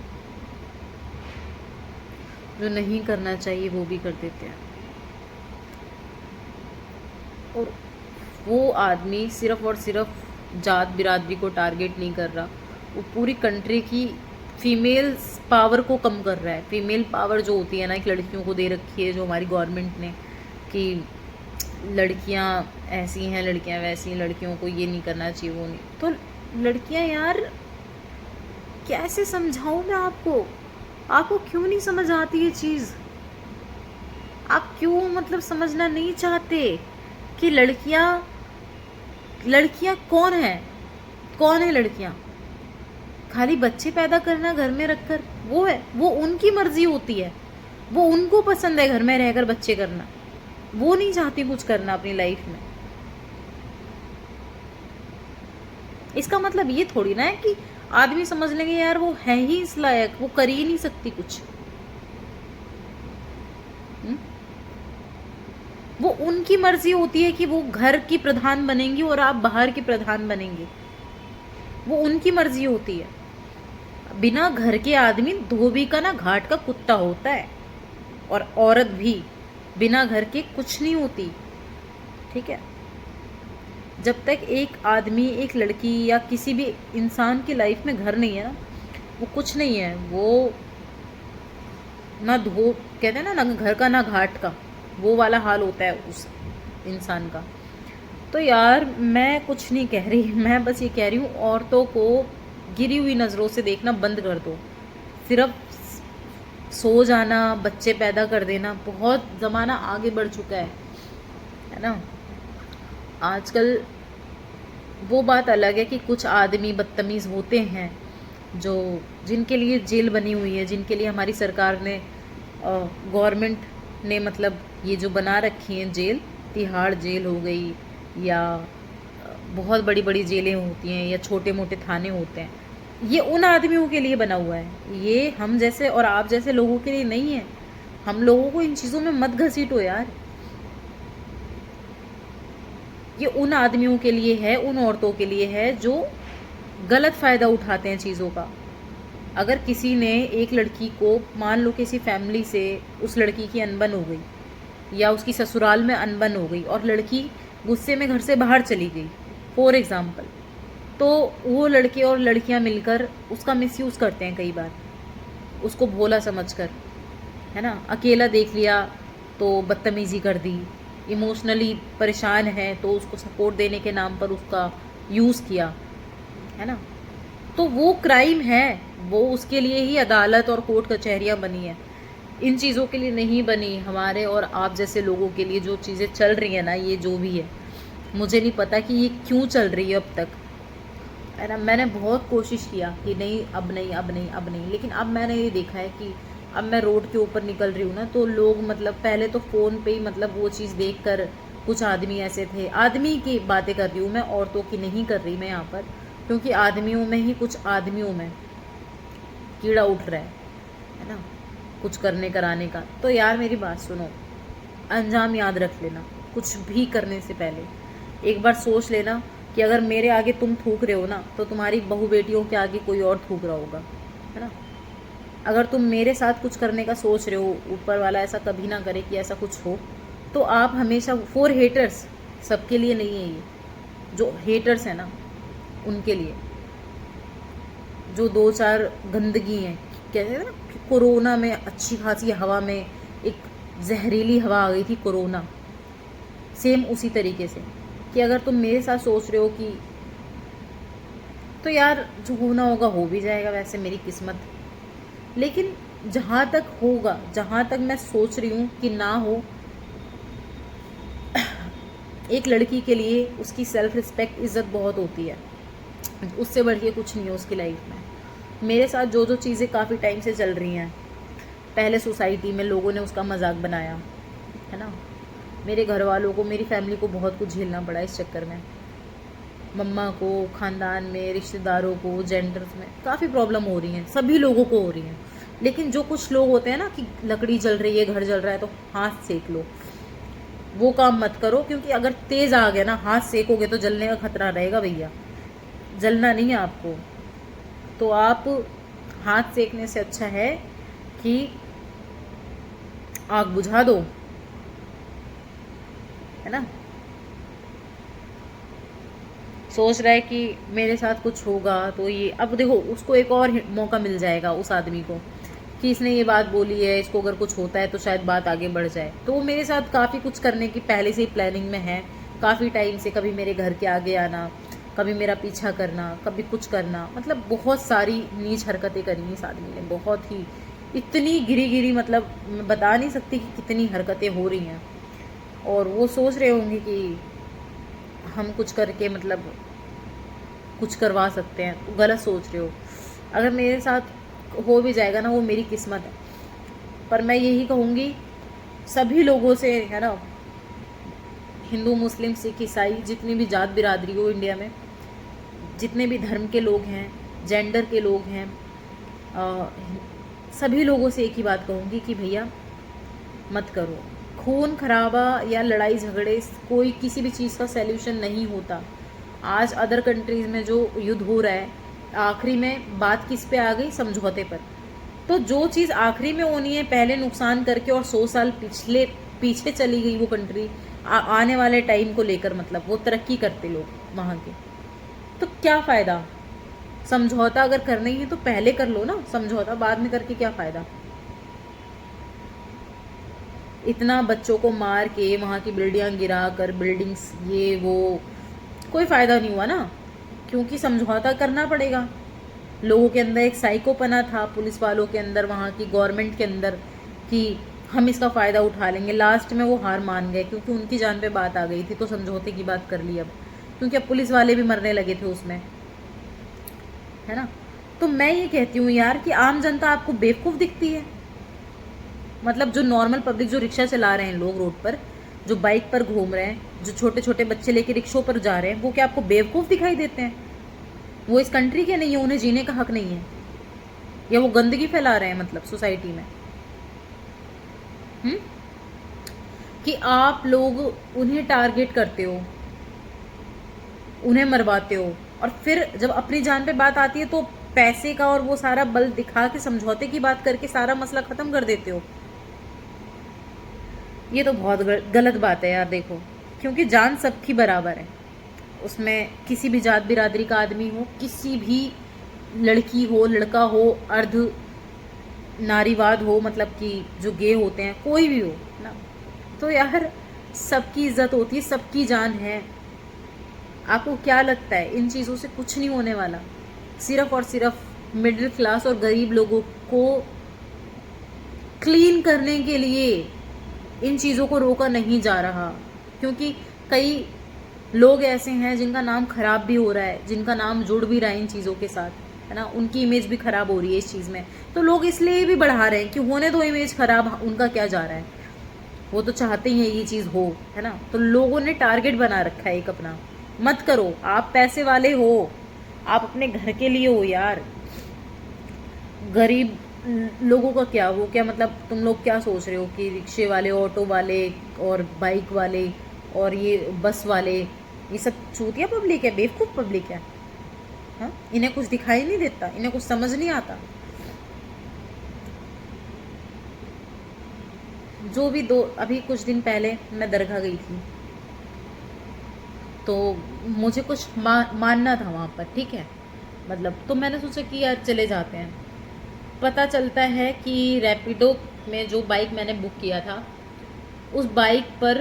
जो नहीं करना चाहिए वो भी कर देते हैं। और वो आदमी सिर्फ़ और सिर्फ जात बिरादरी को टारगेट नहीं कर रहा, वो पूरी कंट्री की फीमेल पावर को कम कर रहा है। फीमेल पावर जो होती है ना, कि लड़कियों को दे रखी है जो हमारी गवर्नमेंट ने, कि लड़कियां ऐसी हैं, लड़कियां वैसी हैं, लड़कियों को ये नहीं करना चाहिए, वो नहीं। तो लड़कियां यार कैसे समझाऊं मैं आपको, आपको क्यों नहीं समझ आती ये चीज़? आप क्यों मतलब समझना नहीं चाहते कि लड़कियां लड़कियां कौन है, कौन है लड़कियां? खाली बच्चे पैदा करना घर में रखकर, वो है, वो उनकी मर्जी होती है, वो उनको पसंद है घर में रहकर बच्चे करना, वो नहीं चाहती कुछ करना अपनी लाइफ में। इसका मतलब ये थोड़ी ना है कि आदमी समझ लेंगे यार वो है ही इस लायक, वो कर ही नहीं सकती कुछ। वो उनकी मर्जी होती है कि वो घर की प्रधान बनेंगी और आप बाहर की प्रधान बनेंगे, वो उनकी मर्जी होती है। बिना घर के आदमी धोबी का ना घाट का कुत्ता होता है, और औरत भी बिना घर के कुछ नहीं होती, ठीक है। जब तक एक आदमी, एक लड़की या किसी भी इंसान की लाइफ में घर नहीं है ना, वो कुछ नहीं है, वो ना कहते हैं ना घर का ना घाट का, वो वाला हाल होता है उस इंसान का। तो यार मैं कुछ नहीं कह रही, मैं बस ये कह रही हूँ औरतों को गिरी हुई नज़रों से देखना बंद कर दो। सिर्फ सो जाना, बच्चे पैदा कर देना, बहुत ज़माना आगे बढ़ चुका है ना। आजकल वो बात अलग है कि कुछ आदमी बदतमीज़ होते हैं जो जिनके लिए जेल बनी हुई है, जिनके लिए हमारी सरकार ने, गवर्नमेंट ने मतलब ये जो बना रखी हैं जेल, तिहाड़ जेल हो गई या बहुत बड़ी बड़ी जेलें होती हैं या छोटे मोटे थाने होते हैं, ये उन आदमियों के लिए बना हुआ है। ये हम जैसे और आप जैसे लोगों के लिए नहीं है। हम लोगों को इन चीज़ों में मत घसीटो यार। ये उन आदमियों के लिए है, उन औरतों के लिए है जो गलत फ़ायदा उठाते हैं चीज़ों का। अगर किसी ने एक लड़की को, मान लो किसी फैमिली से उस लड़की की अनबन हो गई या उसकी ससुराल में अनबन हो गई और लड़की गुस्से में घर से बाहर चली गई फॉर एग्ज़ाम्पल, तो वो लड़के और लड़कियां मिलकर उसका मिसयूज़ करते हैं कई बार, उसको भोला समझकर, है ना। अकेला देख लिया तो बदतमीज़ी कर दी, इमोशनली परेशान है तो उसको सपोर्ट देने के नाम पर उसका यूज़ किया, है ना। तो वो क्राइम है, वो उसके लिए ही अदालत और कोर्ट कचहरियाँ बनी है, इन चीज़ों के लिए नहीं बनी। हमारे और आप जैसे लोगों के लिए जो चीज़ें चल रही हैं ना, ये जो भी है, मुझे नहीं पता कि ये क्यों चल रही है अब तक, है ना। मैंने बहुत कोशिश किया कि नहीं अब नहीं अब नहीं अब नहीं, लेकिन अब मैंने ये देखा है कि अब मैं रोड के ऊपर निकल रही हूँ ना, तो लोग मतलब पहले तो फ़ोन पे ही मतलब वो चीज़ देख कर, कुछ आदमी ऐसे थे, आदमी की बातें कर रही हूँ मैं, औरतों की नहीं कर रही मैं यहाँ पर, क्योंकि आदमियों में ही कुछ आदमियों में कीड़ा उठ रहा है ना, कुछ करने कराने का। तो यार मेरी बात सुनो, अंजाम याद रख लेना, कुछ भी करने से पहले एक बार सोच लेना कि अगर मेरे आगे तुम थूक रहे हो ना, तो तुम्हारी बहू बेटियों के आगे कोई और थूक रहा होगा, है ना। अगर तुम मेरे साथ कुछ करने का सोच रहे हो, ऊपर वाला ऐसा कभी ना करे कि ऐसा कुछ हो, तो आप हमेशा फॉर हेटर्स, सबके लिए नहीं है ये, जो हेटर्स है ना उनके लिए, जो दो चार गंदगी हैं, कहते हैं ना कोरोना में अच्छी खासी हवा में एक जहरीली हवा आ गई थी कोरोना, सेम उसी तरीके से कि अगर तुम मेरे साथ सोच रहे हो कि, तो यार जो होना होगा हो भी जाएगा, वैसे मेरी किस्मत। लेकिन जहाँ तक होगा, जहाँ तक मैं सोच रही हूँ कि ना हो, एक लड़की के लिए उसकी सेल्फ रिस्पेक्ट, इज़्ज़त बहुत होती है, उससे बढ़ के कुछ नहीं है उसकी लाइफ में। मेरे साथ जो जो चीज़ें काफ़ी टाइम से चल रही हैं, पहले सोसाइटी में लोगों ने उसका मजाक बनाया, है ना, मेरे घर वालों को, मेरी फैमिली को बहुत कुछ झेलना पड़ा इस चक्कर में, मम्मा को, ख़ानदान में, रिश्तेदारों को, जेंडर्स में काफ़ी प्रॉब्लम हो रही हैं, सभी लोगों को हो रही हैं। लेकिन जो कुछ लोग होते हैं ना कि लकड़ी जल रही है, घर जल रहा है तो हाथ सेक लो, वो काम मत करो, क्योंकि अगर तेज़ आ गया ना, हाथ सेकोगे तो जलने का खतरा रहेगा भैया, जलना नहीं है आपको। तो आप हाथ सेकने से अच्छा है कि आग बुझा दो, है ना। सोच रहा है कि मेरे साथ कुछ होगा तो ये, अब देखो उसको एक और मौका मिल जाएगा उस आदमी को कि इसने ये बात बोली है, इसको अगर कुछ होता है तो शायद बात आगे बढ़ जाए। तो वो मेरे साथ काफ़ी कुछ करने की पहले से ही प्लानिंग में है, काफ़ी टाइम से, कभी मेरे घर के आगे आना, कभी मेरा पीछा करना, कभी कुछ करना, मतलब बहुत सारी नीच हरकतें करी इस आदमी ने, बहुत ही, इतनी गिरी गिरी, मतलब मैं बता नहीं सकती कि कितनी हरकतें हो रही हैं। और वो सोच रहे होंगे कि हम कुछ करके मतलब कुछ करवा सकते हैं, तो गलत सोच रहे हो। अगर मेरे साथ हो भी जाएगा ना, वो मेरी किस्मत है। पर मैं यही कहूँगी सभी लोगों से, है ना, हिंदू, मुस्लिम, सिख, ईसाई, जितनी भी जात बिरादरी हो इंडिया में, जितने भी धर्म के लोग हैं, जेंडर के लोग हैं, सभी लोगों से एक ही बात कहूँगी कि भैया मत करो। खून खराबा या लड़ाई झगड़े कोई किसी भी चीज़ का सैल्यूशन नहीं होता। आज अदर कंट्रीज़ में जो युद्ध हो रहा है, आखिरी में बात किस पे आ गई? समझौते पर। तो जो चीज़ आखिरी में होनी है पहले नुकसान करके और 100 साल पीछे चली गई वो कंट्री, आने वाले टाइम को लेकर, मतलब वो तरक्की करते लोग वहाँ के, तो क्या फ़ायदा? समझौता अगर करना ही है तो पहले कर लो ना, समझौता बाद में करके क्या फ़ायदा? इतना बच्चों को मार के, वहाँ की बिल्डिंग गिरा कर, बिल्डिंग्स ये वो, कोई फ़ायदा नहीं हुआ ना, क्योंकि समझौता करना पड़ेगा। लोगों के अंदर एक साइकोपना था, पुलिस वालों के अंदर, वहाँ की गवर्नमेंट के अंदर, कि हम इसका फ़ायदा उठा लेंगे। लास्ट में वो हार मान गए, क्योंकि उनकी जान पे बात आ गई थी, तो समझौते की बात कर ली अब, क्योंकि अब पुलिस वाले भी मरने लगे थे उसमें, है ना। तो मैं ये कहती हूँ यार कि आम जनता आपको बेवकूफ़ दिखती है, मतलब जो नॉर्मल पब्लिक, जो रिक्शा चला रहे हैं लोग रोड पर, जो बाइक पर घूम रहे हैं, जो छोटे छोटे बच्चे लेके रिक्शों पर जा रहे हैं, वो क्या आपको बेवकूफ़ दिखाई देते हैं? वो इस कंट्री के नहीं है, उन्हें जीने का हक नहीं है, या वो गंदगी फैला रहे हैं मतलब सोसाइटी में? कि आप लोग उन्हें टारगेट करते हो, उन्हें मरवाते हो, और फिर जब अपनी जान पे बात आती है तो पैसे का और वो सारा बल दिखा के, समझौते की बात करके सारा मसला ख़त्म कर देते हो। ये तो बहुत गलत बात है यार, देखो, क्योंकि जान सबकी बराबर है, उसमें किसी भी जात बिरादरी का आदमी हो, किसी भी लड़की हो, लड़का हो, अर्ध नारीवाद हो, मतलब कि जो गे होते हैं, कोई भी हो ना, तो यार सबकी इज्जत होती है, सबकी जान है। आपको क्या लगता है इन चीज़ों से कुछ नहीं होने वाला? सिर्फ और सिर्फ मिडिल क्लास और गरीब लोगों को क्लीन करने के लिए इन चीज़ों को रोका नहीं जा रहा, क्योंकि कई लोग ऐसे हैं जिनका नाम खराब भी हो रहा है, जिनका नाम जुड़ भी रहा है इन चीज़ों के साथ, है ना, उनकी इमेज भी खराब हो रही है इस चीज़ में। तो लोग इसलिए भी बढ़ा रहे हैं कि होने दो इमेज खराब, उनका क्या जा रहा है, वो तो चाहते ही है ये चीज़ हो, है ना। तो लोगों ने टारगेट बना रखा है एक अपना। मत करो, आप पैसे वाले हो, आप अपने घर के लिए हो यार। गरीब लोगों का क्या, वो क्या मतलब, तुम लोग क्या सोच रहे हो कि रिक्शे वाले, ऑटो वाले और बाइक वाले और ये बस वाले, ये सब चूतिया पब्लिक है, बेवकूफ़ पब्लिक है। हाँ, इन्हें कुछ दिखाई नहीं देता, इन्हें कुछ समझ नहीं आता। जो भी दो, अभी कुछ दिन पहले मैं दरगाह गई थी, तो मुझे कुछ मानना था वहाँ पर, ठीक है, मतलब तो मैंने सोचा कि यार चले जाते हैं। पता चलता है कि रैपिडो में जो बाइक मैंने बुक किया था, उस बाइक पर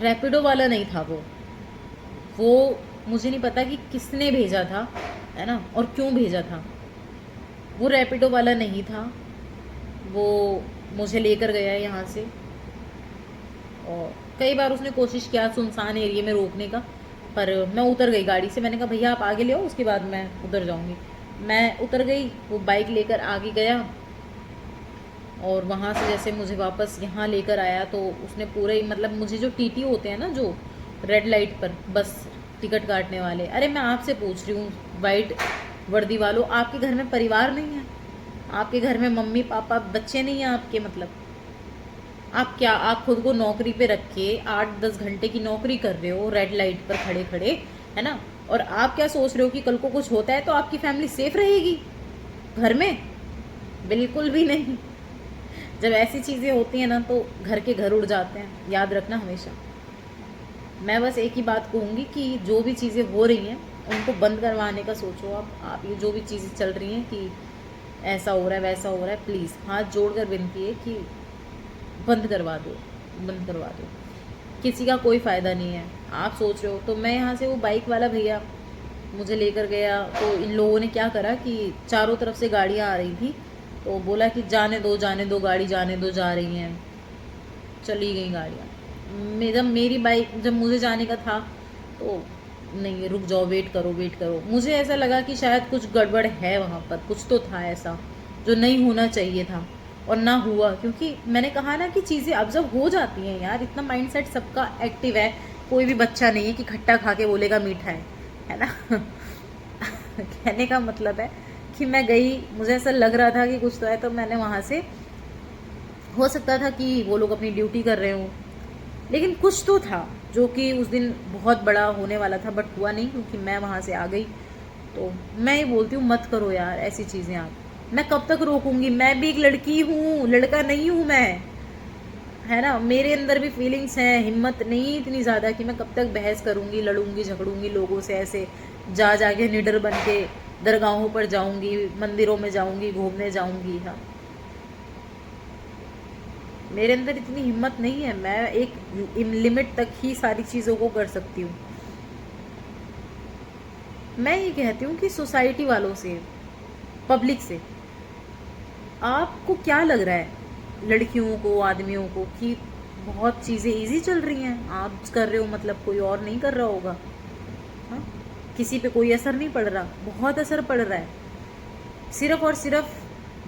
रैपिडो वाला नहीं था। वो मुझे नहीं पता कि किसने भेजा था, है ना, और क्यों भेजा था। वो रैपिडो वाला नहीं था, वो मुझे लेकर गया यहाँ से। और कई बार उसने कोशिश किया सुनसान एरिया में रोकने का, पर मैं उतर गई गाड़ी से। मैंने कहा भैया आप आगे ले आओ, उसके बाद मैं उतर जाऊँगी। मैं उतर गई, वो बाइक लेकर आगे गया, और वहाँ से जैसे मुझे वापस यहाँ लेकर आया, तो उसने पूरे ही मतलब मुझे, जो टीटी होते हैं ना, जो रेड लाइट पर बस टिकट काटने वाले, अरे मैं आपसे पूछ रही हूँ वाइट वर्दी वालों, आपके घर में परिवार नहीं है? आपके घर में मम्मी पापा बच्चे नहीं हैं आपके? मतलब आप क्या, आप खुद को नौकरी पे रख के 8-10 घंटे की नौकरी कर रहे हो रेड लाइट पर खड़े खड़े, है ना, और आप क्या सोच रहे हो कि कल को कुछ होता है तो आपकी फैमिली सेफ रहेगी घर में? बिल्कुल भी नहीं। जब ऐसी चीज़ें होती हैं ना, तो घर के घर उड़ जाते हैं, याद रखना हमेशा। मैं बस एक ही बात कहूँगी कि जो भी चीज़ें हो रही हैं उनको बंद करवाने का सोचो। आप ये जो भी चीज़ें चल रही हैं कि ऐसा हो रहा है वैसा हो रहा है, प्लीज़ हाथ जोड़कर विनती है कि बंद करवा दो, बंद करवा दो। किसी का कोई फ़ायदा नहीं है। आप सोच रहे हो, तो मैं यहाँ से, वो बाइक वाला भैया मुझे लेकर गया, तो इन लोगों ने क्या करा कि चारों तरफ से गाड़ियाँ आ रही थी, तो बोला कि जाने दो गाड़ी जाने दो, जा रही हैं। चली गई गाड़ियाँ। जब मेरी बाइक, जब मुझे जाने का था, तो नहीं, रुक जाओ, वेट करो वेट करो। मुझे ऐसा लगा कि शायद कुछ गड़बड़ है वहाँ पर, कुछ तो था ऐसा जो नहीं होना चाहिए था, और ना हुआ। क्योंकि मैंने कहा ना कि चीज़ें अब जब हो जाती हैं यार, इतना माइंडसेट सबका एक्टिव है। कोई भी बच्चा नहीं है कि खट्टा खा के बोलेगा मीठा है ना। कहने का मतलब है कि मैं गई, मुझे ऐसा लग रहा था कि कुछ तो है, तो मैंने वहाँ से, हो सकता था कि वो लोग अपनी ड्यूटी कर रहे हों, लेकिन कुछ तो था जो कि उस दिन बहुत बड़ा होने वाला था, बट हुआ नहीं क्योंकि मैं वहाँ से आ गई। तो मैं ये बोलती हूँ, मत करो यार ऐसी चीज़ें आप। मैं कब तक रोकूंगी? मैं भी एक लड़की हूँ, लड़का नहीं हूँ मैं, है ना। मेरे अंदर भी फीलिंग्स हैं, हिम्मत नहीं इतनी ज़्यादा कि मैं कब तक बहस करूँगी, लड़ूंगी, झगड़ूंगी लोगों से ऐसे। जाके निडर बन के दरगाहों पर जाऊँगी, मंदिरों में जाऊँगी, घूमने जाऊँगी। हाँ, मेरे अंदर इतनी हिम्मत नहीं है। मैं एक लिमिट तक ही सारी चीज़ों को कर सकती हूँ। मैं ये कहती हूँ कि सोसाइटी वालों से, पब्लिक से, आपको क्या लग रहा है, लड़कियों को, आदमियों को, कि बहुत चीज़ें इजी चल रही हैं, आप कर रहे हो मतलब कोई और नहीं कर रहा होगा? हाँ, किसी पे कोई असर नहीं पड़ रहा? बहुत असर पड़ रहा है। सिर्फ और सिर्फ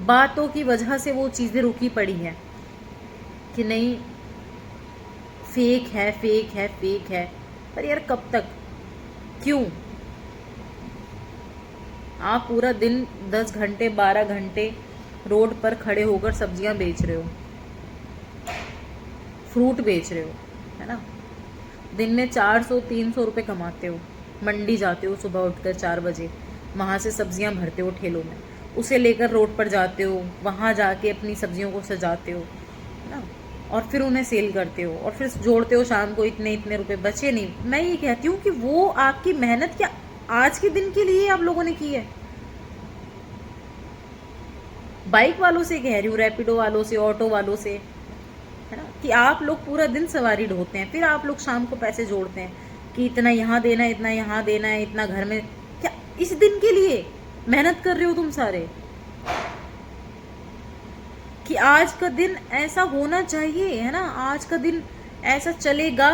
बातों की वजह से वो चीज़ें रुकी पड़ी हैं कि नहीं, फेक है, फेक है, फेक है। पर यार कब तक, क्यों? आप पूरा दिन 10 घंटे 12 घंटे रोड पर खड़े होकर सब्जियां बेच रहे हो, फ्रूट बेच रहे हो, है ना, दिन में 400-300 रुपये कमाते हो। मंडी जाते हो सुबह उठकर 4 बजे, वहाँ से सब्जियां भरते हो ठेलों में, उसे लेकर रोड पर जाते हो, वहाँ जाके अपनी सब्जियों को सजाते हो, है ना, और फिर उन्हें सेल करते हो, और फिर जोड़ते हो शाम को इतने इतने रुपए बचे नहीं। मैं ये कहती हूँ कि वो आपकी मेहनत क्या आज के दिन के लिए आप लोगों ने की है? बाइक वालों से कह रही हूँ, रैपिडो वालों से, ऑटो वालों से, है ना, कि आप लोग पूरा दिन सवारी ढोते हैं, फिर आप लोग शाम को पैसे जोड़ते हैं कि इतना यहाँ देना है, इतना यहाँ देना है, इतना घर में, क्या इस दिन के लिए मेहनत कर रहे हो तुम सारे? कि आज का दिन ऐसा होना चाहिए, है ना, आज का दिन ऐसा चलेगा,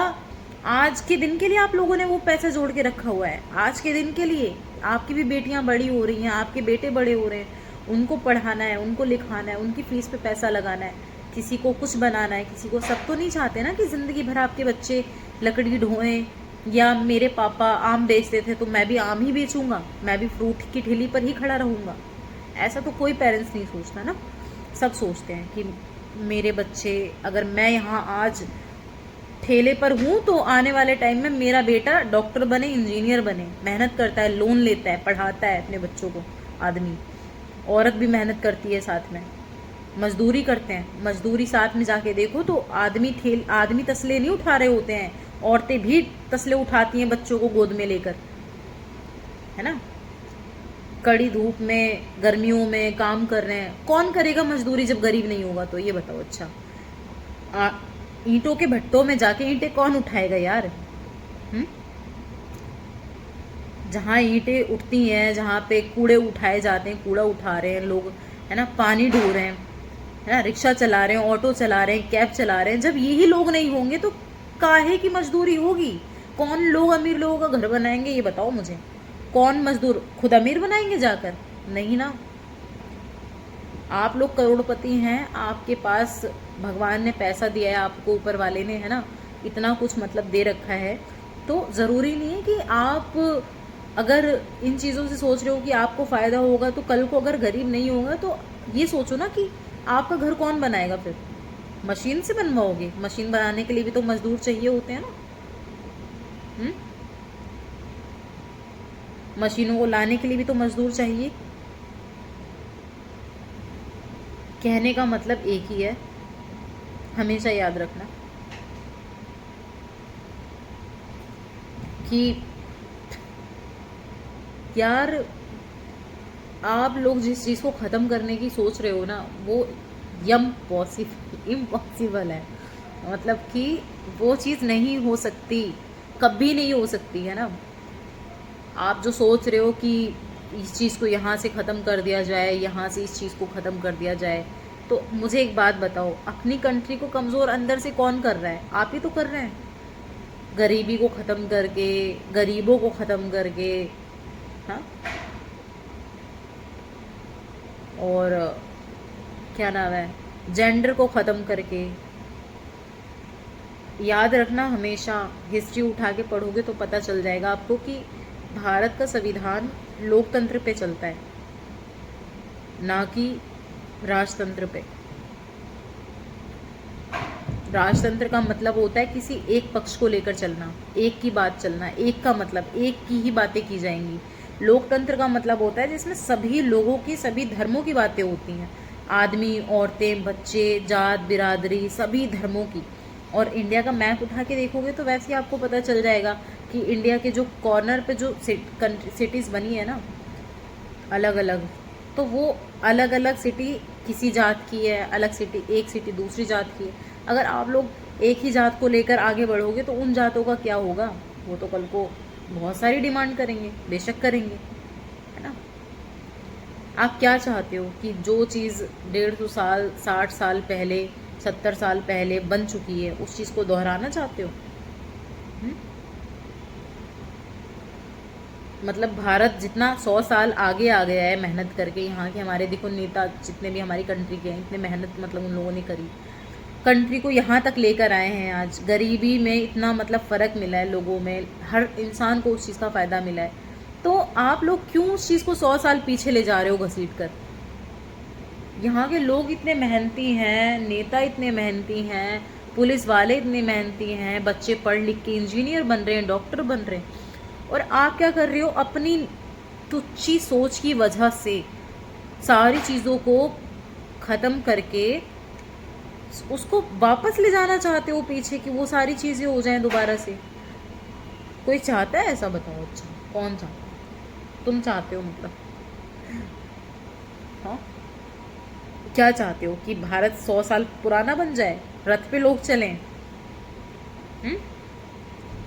आज के दिन के लिए आप लोगों ने वो पैसा जोड़ के रखा हुआ है, आज के दिन के लिए। आपकी भी बेटियां बड़ी हो रही हैं, आपके बेटे बड़े हो रहे हैं, उनको पढ़ाना है, उनको लिखाना है, उनकी फीस पे पैसा लगाना है, किसी को कुछ बनाना है, किसी को। सब तो नहीं चाहते ना कि ज़िंदगी भर आपके बच्चे लकड़ी ढोएं, या मेरे पापा आम बेचते थे तो मैं भी आम ही बेचूंगा, मैं भी फ्रूट की ठेली पर ही खड़ा रहूँगा। ऐसा तो कोई पेरेंट्स नहीं सोचता ना। सब सोचते हैं कि मेरे बच्चे, अगर मैं यहाँ आज ठेले पर हूँ तो आने वाले टाइम में मेरा बेटा डॉक्टर बने, इंजीनियर बने। मेहनत करता है, लोन लेता है, पढ़ाता है अपने बच्चों को। आदमी, औरत भी मेहनत करती है, साथ में मजदूरी करते हैं। मजदूरी साथ में जाके देखो तो आदमी तसले नहीं उठा रहे होते हैं, औरतें भी तसले उठाती हैं बच्चों को गोद में लेकर, है ना। कड़ी धूप में, गर्मियों में काम कर रहे हैं। कौन करेगा मजदूरी जब गरीब नहीं होगा तो, ये बताओ। अच्छा, ईंटों के भट्टों में जाके ईंटें कौन उठाएगा यार? जहाँ ईंटें उठती हैं, जहाँ पे कूड़े उठाए जाते हैं, कूड़ा उठा रहे हैं लोग, है ना, पानी ढो रहे हैं, है ना, रिक्शा चला रहे हैं, ऑटो चला रहे हैं, कैब चला रहे हैं। जब यही लोग नहीं होंगे तो काहे की मजदूरी होगी? कौन लोग अमीर लोगों का घर बनाएंगे, ये बताओ मुझे। कौन मजदूर खुद अमीर बनाएंगे जाकर? नहीं ना। आप लोग करोड़पति हैं, आपके पास भगवान ने पैसा दिया है आपको, ऊपर वाले ने, है ना, इतना कुछ मतलब दे रखा है। तो ज़रूरी नहीं है कि आप अगर इन चीज़ों से सोच रहे हो कि आपको फ़ायदा होगा तो कल को अगर गरीब नहीं होगा तो ये सोचो ना कि आपका घर कौन बनाएगा फिर? मशीन से बनवाओगे? मशीन बनाने के लिए भी तो मजदूर चाहिए होते हैं ना। मशीनों को लाने के लिए भी तो मजदूर चाहिए। कहने का मतलब एक ही है, हमेशा याद रखना कि यार, आप लोग जिस चीज़ को ख़त्म करने की सोच रहे हो ना, वो इम्पॉसिबल है। मतलब कि वो चीज़ नहीं हो सकती, कभी नहीं हो सकती, है ना। आप जो सोच रहे हो कि इस चीज़ को यहाँ से ख़त्म कर दिया जाए, यहाँ से इस चीज़ को ख़त्म कर दिया जाए, तो मुझे एक बात बताओ, अपनी कंट्री को कमज़ोर अंदर से कौन कर रहा है? आप ही तो कर रहे हैं। गरीबी को ख़त्म करके, गरीबों को ख़त्म करके, हाँ, और क्या नाम है, जेंडर को ख़त्म करके। याद रखना, हमेशा हिस्ट्री उठा के पढ़ोगे तो पता चल जाएगा आपको कि भारत का संविधान लोकतंत्र पे चलता है, ना कि राजतंत्र पे। राजतंत्र का मतलब होता है किसी एक पक्ष को लेकर चलना, एक की बात चलना, एक का मतलब एक की ही बातें की जाएंगी। लोकतंत्र का मतलब होता है जिसमें सभी लोगों की, सभी धर्मों की बातें होती हैं, आदमी, औरतें, बच्चे, जात, बिरादरी, सभी धर्मों की। और इंडिया का मैप उठा के देखोगे तो वैसे ही आपको पता चल जाएगा कि इंडिया के जो कॉर्नर पे जो सिटीज़ बनी है ना अलग अलग, तो वो अलग अलग सिटी किसी जात की है, अलग सिटी, एक सिटी दूसरी जात की है। अगर आप लोग एक ही जात को लेकर आगे बढ़ोगे तो उन जातों का क्या होगा? वो तो कल को बहुत सारी डिमांड करेंगे, बेशक करेंगे, है ना। आप क्या चाहते हो कि जो चीज़ 150 साल, 60 साल पहले, 70 साल पहले बन चुकी है, उस चीज़ को दोहराना चाहते हो? मतलब भारत जितना 100 साल आगे आ गया है मेहनत करके, यहाँ के हमारे देखो नेता जितने भी हमारी कंट्री के हैं, इतने मेहनत मतलब उन लोगों ने करी, कंट्री को यहाँ तक लेकर आए हैं। आज गरीबी में इतना मतलब फ़र्क मिला है लोगों में, हर इंसान को उस चीज़ का फ़ायदा मिला है। तो आप लोग क्यों उस चीज़ को 100 साल पीछे ले जा रहे हो घसीट कर? यहाँ के लोग इतने मेहनती हैं, नेता इतने मेहनती हैं, पुलिस वाले इतने मेहनती हैं, बच्चे पढ़ लिख के इंजीनियर बन रहे हैं, डॉक्टर बन रहे हैं, और आप क्या कर रहे हो? अपनी तुच्छी सोच की वजह से सारी चीज़ों को ख़त्म करके उसको वापस ले जाना चाहते हो पीछे, कि वो सारी चीज़ें हो जाएं दोबारा से। कोई चाहता है ऐसा? बताओ। अच्छा, कौन चाहता है? तुम चाहते हो मतलब? हाँ, क्या चाहते हो कि भारत 100 साल पुराना बन जाए, रथ पे लोग चलें?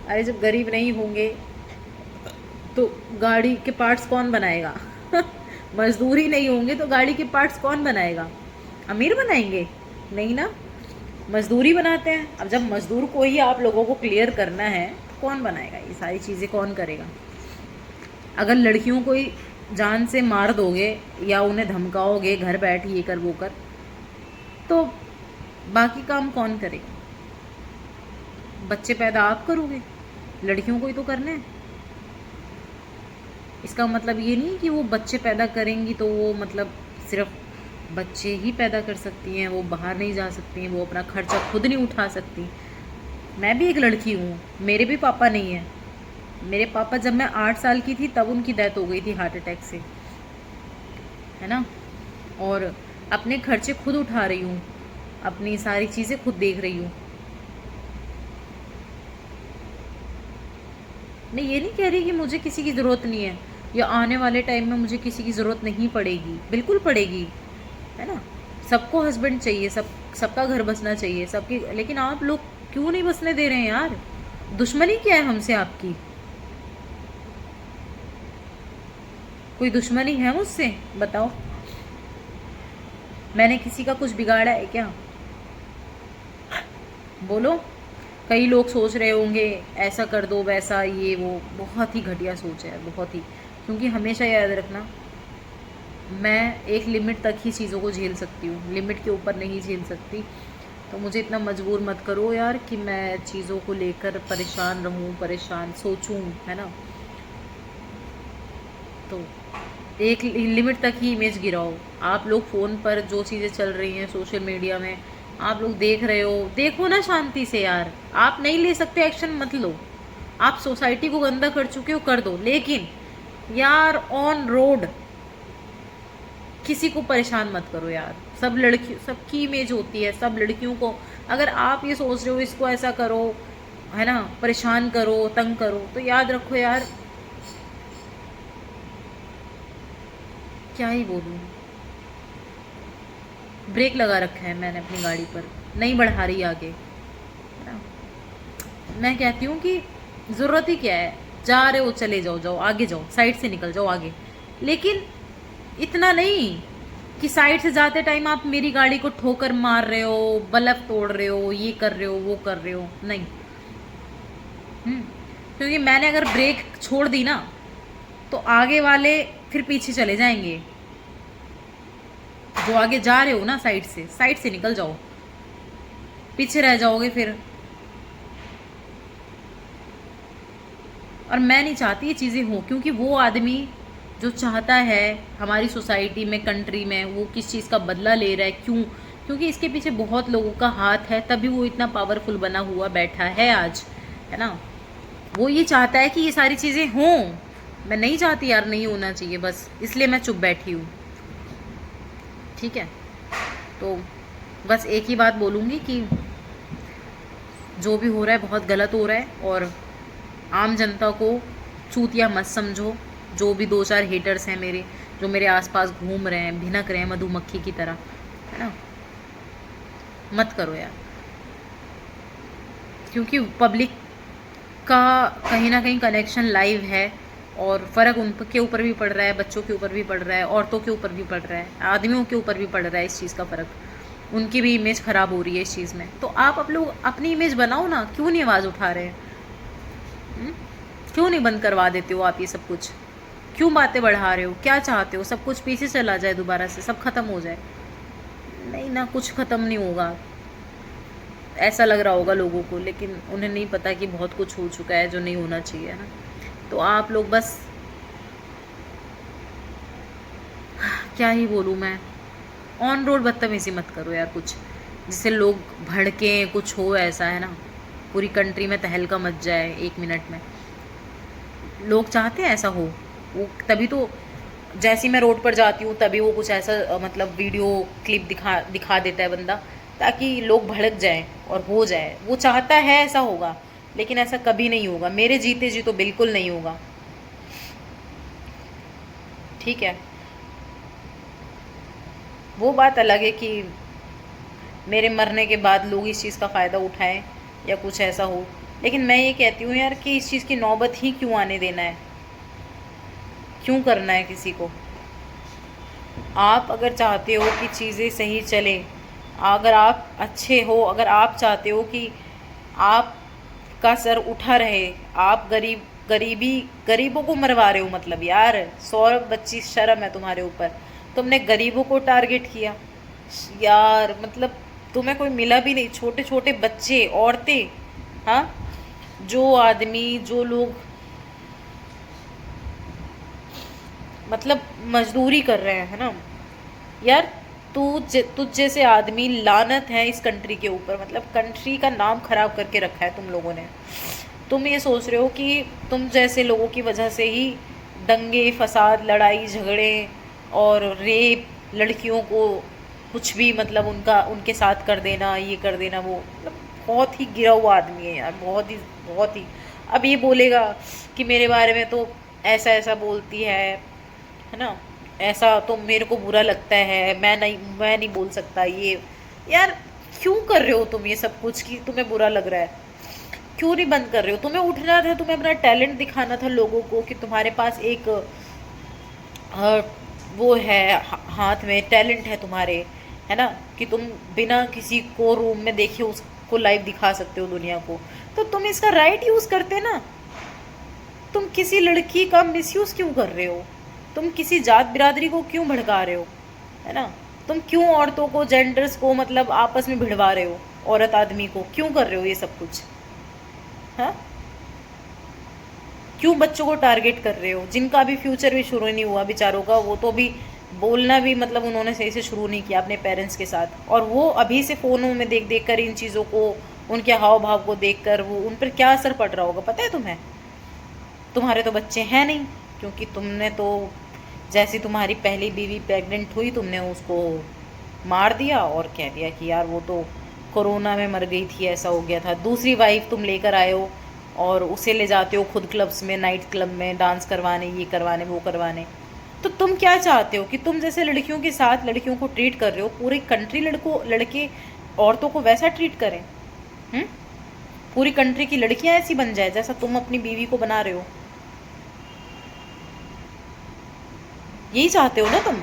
अरे जब गरीब नहीं होंगे तो गाड़ी के पार्ट्स कौन बनाएगा? मजदूर ही नहीं होंगे तो गाड़ी के पार्ट्स कौन बनाएगा? अमीर बनाएंगे? नहीं ना। मजदूरी बनाते हैं। अब जब मजदूर को ही आप लोगों को क्लियर करना है तो कौन बनाएगा ये सारी चीज़ें, कौन करेगा? अगर लड़कियों को ही जान से मार दोगे या उन्हें धमकाओगे घर बैठ ये कर वो कर, तो बाकी काम कौन करेगा? बच्चे पैदा आप करोगे, लड़कियों को ही तो करने हैं। इसका मतलब ये नहीं कि वो बच्चे पैदा करेंगी तो वो मतलब सिर्फ बच्चे ही पैदा कर सकती हैं, वो बाहर नहीं जा सकती हैं, वो अपना खर्चा खुद नहीं उठा सकती। मैं भी एक लड़की हूँ, मेरे भी पापा नहीं हैं। मेरे पापा जब मैं 8 साल की थी तब उनकी डेथ हो गई थी हार्ट अटैक से, है ना। और अपने खर्चे खुद उठा रही हूँ, अपनी सारी चीज़ें खुद देख रही हूँ। मैं ये नहीं कह रही कि मुझे किसी की ज़रूरत नहीं है या आने वाले टाइम में मुझे किसी की ज़रूरत नहीं पड़ेगी, बिल्कुल पड़ेगी, है ना। सबको हस्बैंड चाहिए, सबका घर बसना चाहिए सबकी, लेकिन आप लोग क्यों नहीं बसने दे रहे हैं यार? दुश्मनी क्या है हमसे आपकी? कोई दुश्मनी है मुझसे? बताओ, मैंने किसी का कुछ बिगाड़ा है क्या? बोलो। कई लोग सोच रहे होंगे ऐसा कर दो वैसा ये वो, बहुत ही घटिया सोच है, बहुत ही। क्योंकि हमेशा याद रखना, मैं एक लिमिट तक ही चीज़ों को झेल सकती हूँ, लिमिट के ऊपर नहीं झेल सकती। तो मुझे इतना मजबूर मत करो यार कि मैं चीज़ों को लेकर परेशान रहूँ, परेशान सोचूँ, है ना। तो एक लिमिट तक ही इमेज गिराओ। आप लोग फ़ोन पर जो चीज़ें चल रही हैं सोशल मीडिया में, आप लोग देख रहे हो, देखो ना शांति से यार। आप नहीं ले सकते एक्शन, मत लो। आप सोसाइटी को गंदा कर चुके हो, कर दो, लेकिन यार ऑन रोड किसी को परेशान मत करो यार। सब लड़की, सबकी इमेज होती है, सब लड़कियों को अगर आप ये सोच रहे हो इसको ऐसा करो, है ना, परेशान करो, तंग करो, तो याद रखो यार, क्या ही बोलूँ। ब्रेक लगा रखा है मैंने अपनी गाड़ी पर, नहीं बढ़ा रही आगे, है ना। मैं कहती हूँ कि ज़रूरत ही क्या है, जा रहे हो चले जाओ, जाओ आगे जाओ, साइड से निकल जाओ आगे। लेकिन इतना नहीं कि साइड से जाते टाइम आप मेरी गाड़ी को ठोकर मार रहे हो, बल्ब तोड़ रहे हो, ये कर रहे हो, वो कर रहे हो, नहीं। क्योंकि मैंने अगर ब्रेक छोड़ दी ना तो आगे वाले फिर पीछे चले जाएंगे। जो आगे जा रहे हो ना, साइड से निकल जाओ, पीछे रह जाओगे फिर। और मैं नहीं चाहती ये चीज़ें हो, क्योंकि वो आदमी जो चाहता है हमारी सोसाइटी में, कंट्री में, वो किस चीज़ का बदला ले रहा है, क्यों? क्योंकि इसके पीछे बहुत लोगों का हाथ है, तभी वो इतना पावरफुल बना हुआ बैठा है आज, है ना। वो ये चाहता है कि ये सारी चीज़ें हों। मैं नहीं चाहती यार, नहीं होना चाहिए, बस इसलिए मैं चुप बैठी हूँ, ठीक है। तो बस एक ही बात बोलूँगी कि जो भी हो रहा है बहुत गलत हो रहा है, और आम जनता को चूतिया मत समझो। जो भी 2-4 हेटर्स हैं मेरे, जो मेरे आसपास घूम रहे हैं, भिनक रहे हैं मधुमक्खी की तरह, है ना, मत करो यार। क्योंकि पब्लिक का कहीं ना कहीं कनेक्शन लाइव है, और फ़र्क उनके ऊपर भी पड़ रहा है, बच्चों के ऊपर भी पड़ रहा है, औरतों के ऊपर भी पड़ रहा है, आदमियों के ऊपर भी पड़ रहा है इस चीज़ का फ़र्क। उनकी भी इमेज ख़राब हो रही है इस चीज़ में। तो आप लोग अपनी इमेज बनाओ ना, क्यों नहीं आवाज़ उठा रहे हैं? क्यों नहीं बंद करवा देते हो आप ये सब कुछ? क्यों बातें बढ़ा रहे हो? क्या चाहते हो? सब कुछ पीछे चला जाए, दोबारा से सब ख़त्म हो जाए? नहीं ना, कुछ ख़त्म नहीं होगा। ऐसा लग रहा होगा लोगों को, लेकिन उन्हें नहीं पता कि बहुत कुछ हो चुका है जो नहीं होना चाहिए, ना। तो आप लोग बस, क्या ही बोलूँ मैं, ऑन रोड बदतमीजी मत करो यार कुछ, जिससे लोग भड़कें, कुछ हो ऐसा, है ना, पूरी कंट्री में तहलका मच जाए 1 मिनट में। लोग चाहते हैं ऐसा हो, वो तभी तो जैसी मैं रोड पर जाती हूँ तभी वो कुछ ऐसा मतलब वीडियो क्लिप दिखा देता है बंदा, ताकि लोग भड़क जाएं और हो जाए। वो चाहता है ऐसा होगा, लेकिन ऐसा कभी नहीं होगा, मेरे जीते जी तो बिल्कुल नहीं होगा, ठीक है। वो बात अलग है कि मेरे मरने के बाद लोग इस चीज़ का फ़ायदा उठाएं या कुछ ऐसा हो, लेकिन मैं ये कहती हूँ यार कि इस चीज़ की नौबत ही क्यों आने देना है, क्यों करना है किसी को? आप अगर चाहते हो कि चीज़ें सही चले, अगर आप अच्छे हो, अगर आप चाहते हो कि आपका सर उठा रहे, आप गरीबों को मरवा रहे हो। मतलब यार, सौरभ बच्ची, शर्म है तुम्हारे ऊपर। तुमने गरीबों को टारगेट किया यार। मतलब तुम्हें कोई मिला भी नहीं, छोटे छोटे बच्चे, औरतें। हाँ, जो आदमी, जो लोग मतलब मजदूरी कर रहे हैं, है ना यार। तुझ जैसे आदमी, लानत है इस कंट्री के ऊपर। मतलब कंट्री का नाम खराब करके रखा है तुम लोगों ने। तुम ये सोच रहे हो कि तुम जैसे लोगों की वजह से ही दंगे फसाद, लड़ाई झगड़े और रेप, लड़कियों को कुछ भी मतलब उनका उनके साथ कर देना, ये कर देना, वो मतलब बहुत ही गिरा हुआ आदमी है यार, बहुत ही बहुत ही। अब ये बोलेगा कि मेरे बारे में तो ऐसा ऐसा बोलती है ना, ऐसा तो मेरे को बुरा लगता है, मैं नहीं बोल सकता ये। यार क्यों कर रहे हो तुम ये सब कुछ कि तुम्हें बुरा लग रहा है? क्यों नहीं बंद कर रहे हो? तुम्हें उठना था, तुम्हें अपना टैलेंट दिखाना था लोगों को कि तुम्हारे पास एक अ, वो है, हाथ में टैलेंट है तुम्हारे, है ना, कि तुम बिना किसी को रूम में देखे उसको लाइव दिखा सकते हो दुनिया को। तो तुम इसका राइट यूज करते ना। तुम किसी लड़की का मिसयूज क्यों कर रहे हो? तुम किसी जात बिरादरी को क्यों भड़का रहे हो, है ना? तुम क्यों औरतों को, जेंडर्स को मतलब आपस में भिड़वा रहे हो? औरत आदमी को क्यों कर रहे हो ये सब कुछ? हाँ, क्यों बच्चों को टारगेट कर रहे हो जिनका अभी फ्यूचर भी शुरू नहीं हुआ बेचारों का? वो तो भी बोलना भी मतलब उन्होंने सही से शुरू नहीं किया अपने पेरेंट्स के साथ, और वो अभी से फ़ोनों में देख देख कर इन चीज़ों को, उनके हाव भाव को देख कर वो उन पर क्या असर पड़ रहा होगा पता है तुम्हें? तुम्हारे तो बच्चे हैं नहीं, क्योंकि तुमने तो जैसी तुम्हारी पहली बीवी प्रेग्नेंट हुई, तुमने उसको मार दिया और कह दिया कि यार वो तो कोरोना में मर गई थी, ऐसा हो गया था। दूसरी वाइफ तुम लेकर आए हो और उसे ले जाते हो खुद क्लब्स में, नाइट क्लब में डांस करवाने, ये करवाने, वो करवाने। तो तुम क्या चाहते हो कि तुम जैसे लड़कियों के साथ लड़कियों को ट्रीट कर रहे हो, पूरी कंट्री लड़के औरतों को वैसा ट्रीट करें? हम्म, पूरी कंट्री की लड़कियां ऐसी बन जाए जैसा तुम अपनी बीवी को बना रहे हो? यही चाहते हो ना तुम?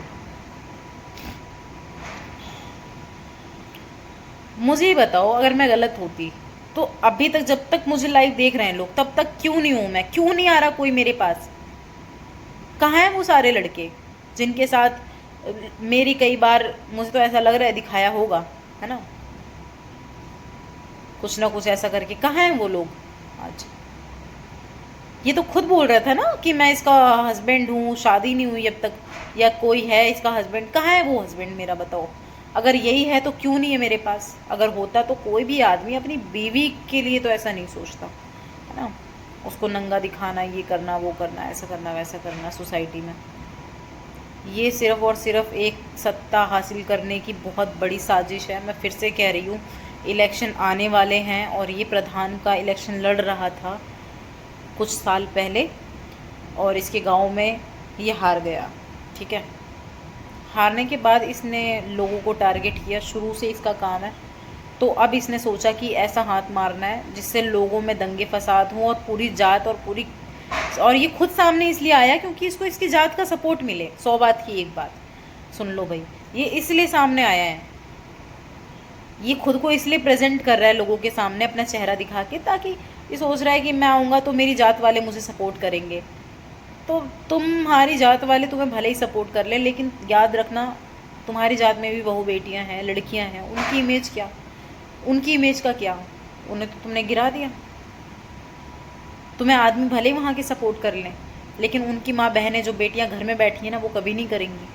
मुझे बताओ, अगर मैं गलत होती तो अभी तक, जब तक मुझे लाइव देख रहे हैं लोग, तब तक क्यों नहीं हूं मैं? क्यों नहीं आ रहा कोई मेरे पास? कहाँ हैं वो सारे लड़के जिनके साथ मेरी कई बार, मुझे तो ऐसा लग रहा है, दिखाया होगा, है ना, कुछ ना कुछ ऐसा करके? कहाँ हैं वो लोग आज? ये तो खुद बोल रहा था ना कि मैं इसका हस्बैंड हूँ, शादी नहीं हुई अब तक, या कोई है इसका हस्बैंड। कहाँ है वो हस्बैंड मेरा, बताओ? अगर यही है तो क्यों नहीं है मेरे पास? अगर होता तो कोई भी आदमी अपनी बीवी के लिए तो ऐसा नहीं सोचता, है ना, उसको नंगा दिखाना, ये करना, वो करना, ऐसा करना, वैसा करना सोसाइटी में। ये सिर्फ और सिर्फ एक सत्ता हासिल करने की बहुत बड़ी साजिश है। मैं फिर से कह रही हूँ, इलेक्शन आने वाले हैं और ये प्रधान का इलेक्शन लड़ रहा था कुछ साल पहले, और इसके गांव में ये हार गया। ठीक है, हारने के बाद इसने लोगों को टारगेट किया, शुरू से इसका काम है। तो अब इसने सोचा कि ऐसा हाथ मारना है जिससे लोगों में दंगे फसाद हों और पूरी जात और पूरी, और ये खुद सामने इसलिए आया क्योंकि इसको इसकी जात का सपोर्ट मिले। 100 बात की एक बात सुन लो भाई, ये इसलिए सामने आया है। ये खुद को इसलिए प्रेजेंट कर रहा है लोगों के सामने अपना चेहरा दिखा के, ताकि ये सोच रहा है कि मैं आऊँगा तो मेरी जात वाले मुझे सपोर्ट करेंगे। तो तुम्हारी जात वाले तुम्हें भले ही सपोर्ट कर लें, लेकिन याद रखना, तुम्हारी जात में भी बहू बेटियां हैं, लड़कियां हैं, उनकी इमेज क्या? उनकी इमेज का क्या? उन्हें तो तुमने गिरा दिया। तुम्हें आदमी भले ही वहाँ के सपोर्ट कर लें, लेकिन उनकी माँ बहनें, जो बेटियां घर में बैठी हैं ना, वो कभी नहीं करेंगी,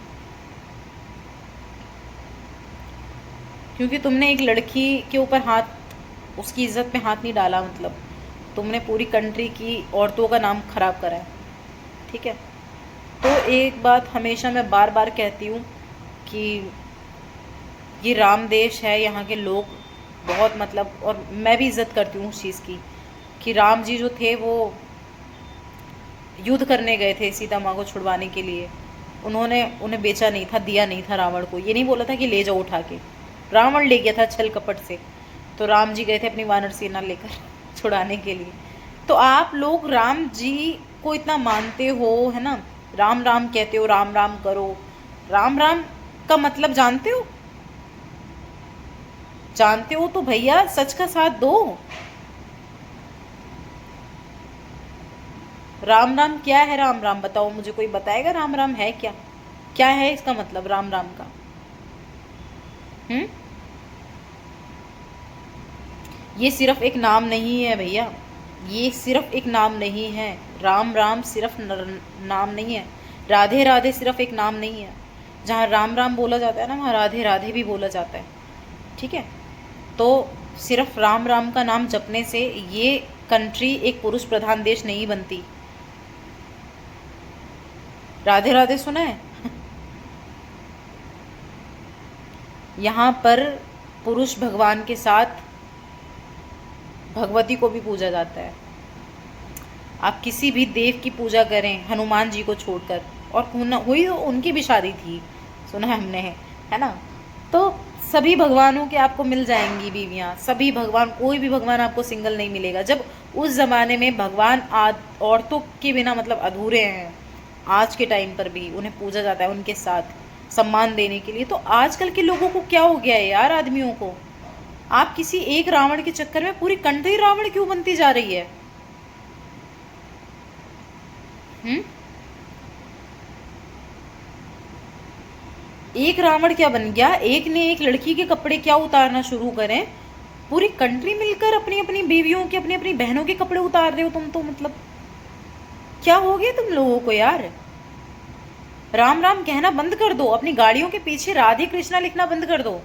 क्योंकि तुमने एक लड़की के ऊपर हाथ, उसकी इज्जत में हाथ नहीं डाला। मतलब तुमने पूरी कंट्री की औरतों का नाम खराब करा है। ठीक है, तो एक बात हमेशा मैं बार बार कहती हूँ कि ये राम देश है, यहाँ के लोग बहुत मतलब, और मैं भी इज़्ज़त करती हूँ उस चीज़ की, कि राम जी जो थे वो युद्ध करने गए थे सीता माँ को छुड़वाने के लिए। उन्होंने उन्हें बेचा नहीं था, दिया नहीं था रावण को। ये नहीं बोला था कि ले जाओ उठा के, रावण ले गया था छल कपट से, तो राम जी गए थे अपनी वानर सेना लेकर छुड़ाने के लिए। तो आप लोग राम जी को इतना मानते हो, है ना, राम राम कहते हो, राम राम करो। राम राम का मतलब जानते हो? जानते हो तो भैया सच का साथ दो। राम राम क्या है? राम राम बताओ मुझे, कोई बताएगा राम राम है क्या? क्या है इसका मतलब राम राम का? हम्म। ये सिर्फ एक नाम नहीं है भैया, ये सिर्फ एक नाम नहीं है। राम राम सिर्फ नाम नहीं है। राधे राधे सिर्फ एक नाम नहीं है। जहाँ राम राम बोला जाता है ना, वहाँ राधे राधे भी बोला जाता है। ठीक है? तो सिर्फ राम राम का नाम जपने से ये कंट्री एक पुरुष प्रधान देश नहीं बनती। राधे राधे सुना है? यहाँ पर पुरुष भगवान के साथ भगवती को भी पूजा जाता है। आप किसी भी देव की पूजा करें हनुमान जी को छोड़कर, और हुई तो उनकी भी शादी थी, सुना है हमने, है ना? तो सभी भगवानों के आपको मिल जाएंगी बीवियाँ, सभी भगवान, कोई भी भगवान आपको सिंगल नहीं मिलेगा। जब उस ज़माने में भगवान औरतों के बिना मतलब अधूरे हैं, आज के टाइम पर भी उन्हें पूजा जाता है उनके साथ सम्मान देने के लिए। तो आजकल के लोगों को क्या हो गया है यार, आदमियों को? आप किसी एक रावण के चक्कर में पूरी कंट्री रावण क्यों बनती जा रही है? एक रावण क्या बन गया? एक ने एक लड़की के कपड़े क्या उतारना शुरू करें, पूरी कंट्री मिलकर अपनी अपनी बीवियों के, अपनी अपनी बहनों के कपड़े उतार रहे हो तुम तो। मतलब क्या हो गया तुम लोगों को यार? राम राम कहना बंद कर दो, अपनी गाड़ियों के पीछे राधे कृष्णा लिखना बंद कर दो।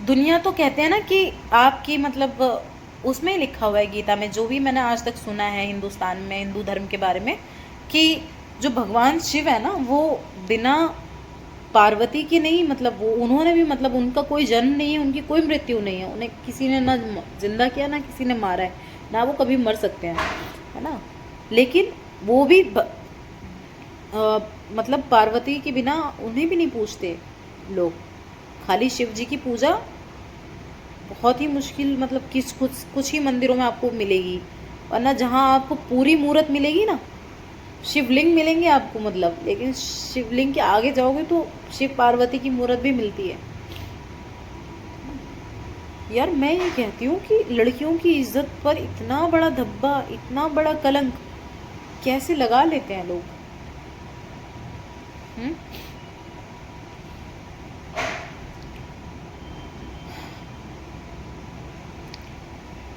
दुनिया तो कहते हैं ना कि आपकी मतलब उसमें लिखा हुआ है गीता में, जो भी मैंने आज तक सुना है हिंदुस्तान में हिंदू धर्म के बारे में, कि जो भगवान शिव है ना, वो बिना पार्वती की नहीं, मतलब वो उन्होंने भी मतलब उनका कोई जन्म नहीं है, उनकी कोई मृत्यु नहीं है, उन्हें किसी ने ना जिंदा किया ना किसी ने मारा है, ना वो कभी मर सकते हैं, है ना? लेकिन वो भी मतलब पार्वती के बिना उन्हें भी नहीं पूछते लोग। खाली शिव जी की पूजा बहुत ही मुश्किल, मतलब कुछ ही मंदिरों में आपको मिलेगी, वरना जहाँ आपको पूरी मूर्त मिलेगी ना, शिवलिंग मिलेंगे आपको मतलब, लेकिन शिवलिंग के आगे जाओगे तो शिव पार्वती की मूर्त भी मिलती है। यार मैं ये कहती हूँ कि लड़कियों की इज्जत पर इतना बड़ा धब्बा, इतना बड़ा कलंक कैसे लगा लेते हैं लोग?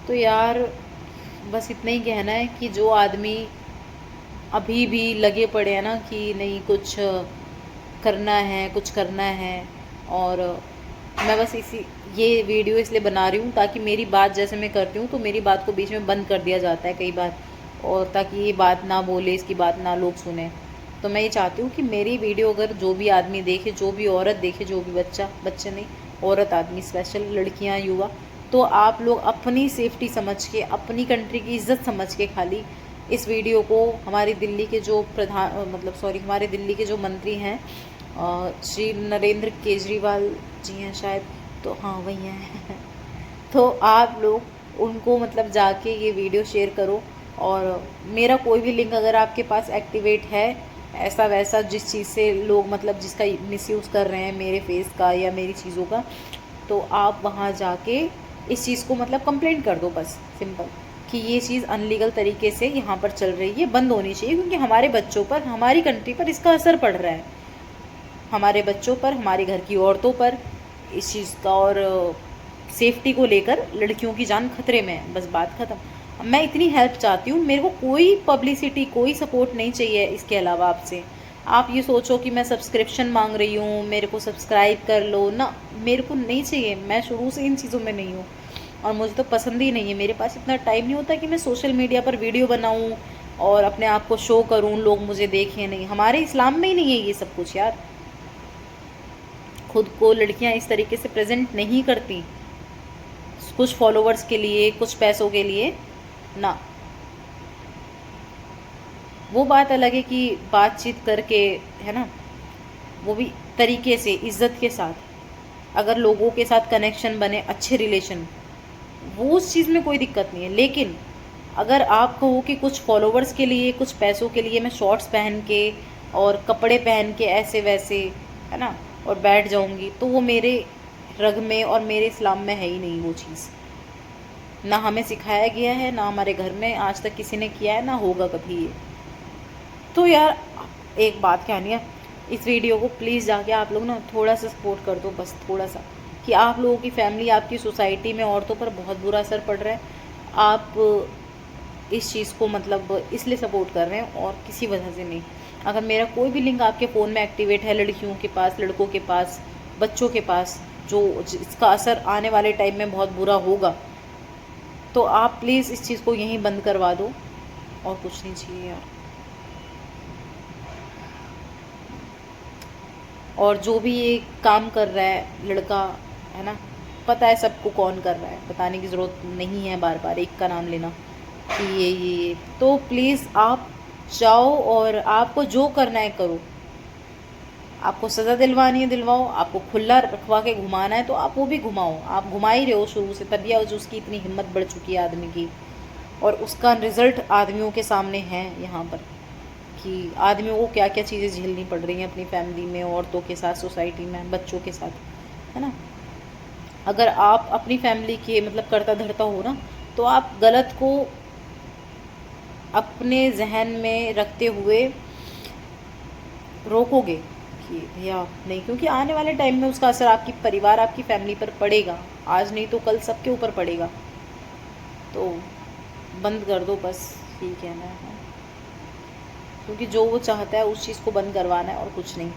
तो यार बस इतना ही कहना है कि जो आदमी अभी भी लगे पड़े हैं ना कि नहीं कुछ करना है, कुछ करना है, और मैं बस ये वीडियो इसलिए बना रही हूँ ताकि मेरी बात जैसे मैं करती हूँ तो मेरी बात को बीच में बंद कर दिया जाता है कई बार, और ताकि ये बात ना बोले, इसकी बात ना लोग सुने। तो मैं ये चाहती हूँ कि मेरी वीडियो अगर जो भी आदमी देखे, जो भी औरत देखे, जो भी बच्चे नहीं, औरत आदमी स्पेशल, लड़कियाँ, युवा, तो आप लोग अपनी सेफ्टी समझ के, अपनी कंट्री की इज्जत समझ के खाली इस वीडियो को हमारी दिल्ली के जो हमारे दिल्ली के जो मंत्री हैं, श्री नरेंद्र केजरीवाल जी हैं शायद, तो हाँ वही हैं तो आप लोग उनको मतलब जाके ये वीडियो शेयर करो, और मेरा कोई भी लिंक अगर आपके पास एक्टिवेट है ऐसा वैसा जिस चीज़ से लोग मतलब जिसका मिसयूज़ कर रहे हैं मेरे फेस का या मेरी चीज़ों का, तो आप वहाँ जाके इस चीज़ को मतलब कंप्लेंट कर दो, बस सिंपल, कि ये चीज़ अनलीगल तरीके से यहाँ पर चल रही है, बंद होनी चाहिए, क्योंकि हमारे बच्चों पर, हमारी कंट्री पर इसका असर पड़ रहा है, हमारे बच्चों पर, हमारे घर की औरतों पर इस चीज़ का, और सेफ्टी को लेकर लड़कियों की जान खतरे में है, बस बात ख़त्म। मैं इतनी हेल्प चाहती हूँ, मेरे को कोई पब्लिसिटी, कोई सपोर्ट नहीं चाहिए इसके अलावा आपसे। आप ये सोचो कि मैं सब्सक्रिप्शन मांग रही हूँ, मेरे को सब्सक्राइब कर लो ना, मेरे को नहीं चाहिए, मैं शुरू से इन चीज़ों में नहीं हूँ और मुझे तो पसंद ही नहीं है। मेरे पास इतना टाइम नहीं होता कि मैं सोशल मीडिया पर वीडियो बनाऊँ और अपने आप को शो करूँ, लोग मुझे देखें, नहीं, हमारे इस्लाम में ही नहीं है ये सब कुछ यार। खुद को लड़कियाँ इस तरीके से प्रेजेंट नहीं करती, कुछ फॉलोवर्स के लिए, कुछ पैसों के लिए ना। वो बात अलग है कि बातचीत करके, है ना, वो भी तरीके से, इज्जत के साथ, अगर लोगों के साथ कनेक्शन बने, अच्छे रिलेशन, वो उस चीज़ में कोई दिक्कत नहीं है। लेकिन अगर आप कहो कि कुछ फॉलोवर्स के लिए, कुछ पैसों के लिए मैं शॉर्ट्स पहन के और कपड़े पहन के ऐसे वैसे, है ना, और बैठ जाऊंगी, तो वो मेरे रग में और मेरे इस्लाम में है ही नहीं वो चीज़। ना हमें सिखाया गया है, ना हमारे घर में आज तक किसी ने किया है, ना होगा कभी ये। तो यार एक बात कहनी है, इस वीडियो को प्लीज़ जाके आप लोग ना थोड़ा सा सपोर्ट कर दो, बस थोड़ा सा, कि आप लोगों की फैमिली, आपकी सोसाइटी में औरतों पर बहुत बुरा असर पड़ रहा है। आप इस चीज़ को मतलब इसलिए सपोर्ट कर रहे हैं और किसी वजह से नहीं। अगर मेरा कोई भी लिंक आपके फ़ोन में एक्टिवेट है, लड़कियों के पास, लड़कों के पास, बच्चों के पास, जो इसका असर आने वाले टाइम में बहुत बुरा होगा, तो आप प्लीज़ इस चीज़ को यहीं बंद करवा दो, और कुछ नहीं चाहिए यार। और जो भी ये काम कर रहा है लड़का, है ना, पता है सबको कौन कर रहा है, बताने की ज़रूरत नहीं है बार बार एक का नाम लेना कि ये। तो प्लीज़ आप जाओ और आपको जो करना है करो। आपको सज़ा दिलवानी है दिलवाओ, आपको खुला रखवा के घुमाना है तो आप वो भी घुमाओ। आप घुमा ही रहे हो शुरू से, तभी आज उसकी इतनी हिम्मत बढ़ चुकी है आदमी की, और उसका रिज़ल्ट आदमियों के सामने है यहाँ पर, कि आदमियों को क्या क्या चीज़ें झेलनी पड़ रही हैं अपनी फैमिली में, औरतों के साथ, सोसाइटी में, बच्चों के साथ, है ना। अगर आप अपनी फैमिली के मतलब करता धरता हो ना, तो आप गलत को अपने जहन में रखते हुए रोकोगे कि भैया नहीं, क्योंकि आने वाले टाइम में उसका असर आपकी परिवार, आपकी फैमिली पर पड़ेगा, आज नहीं तो कल सबके ऊपर पड़ेगा। तो बंद कर दो, बस यही कहना है, क्योंकि जो वो चाहता है उस चीज़ को बंद करवाना है और कुछ नहीं।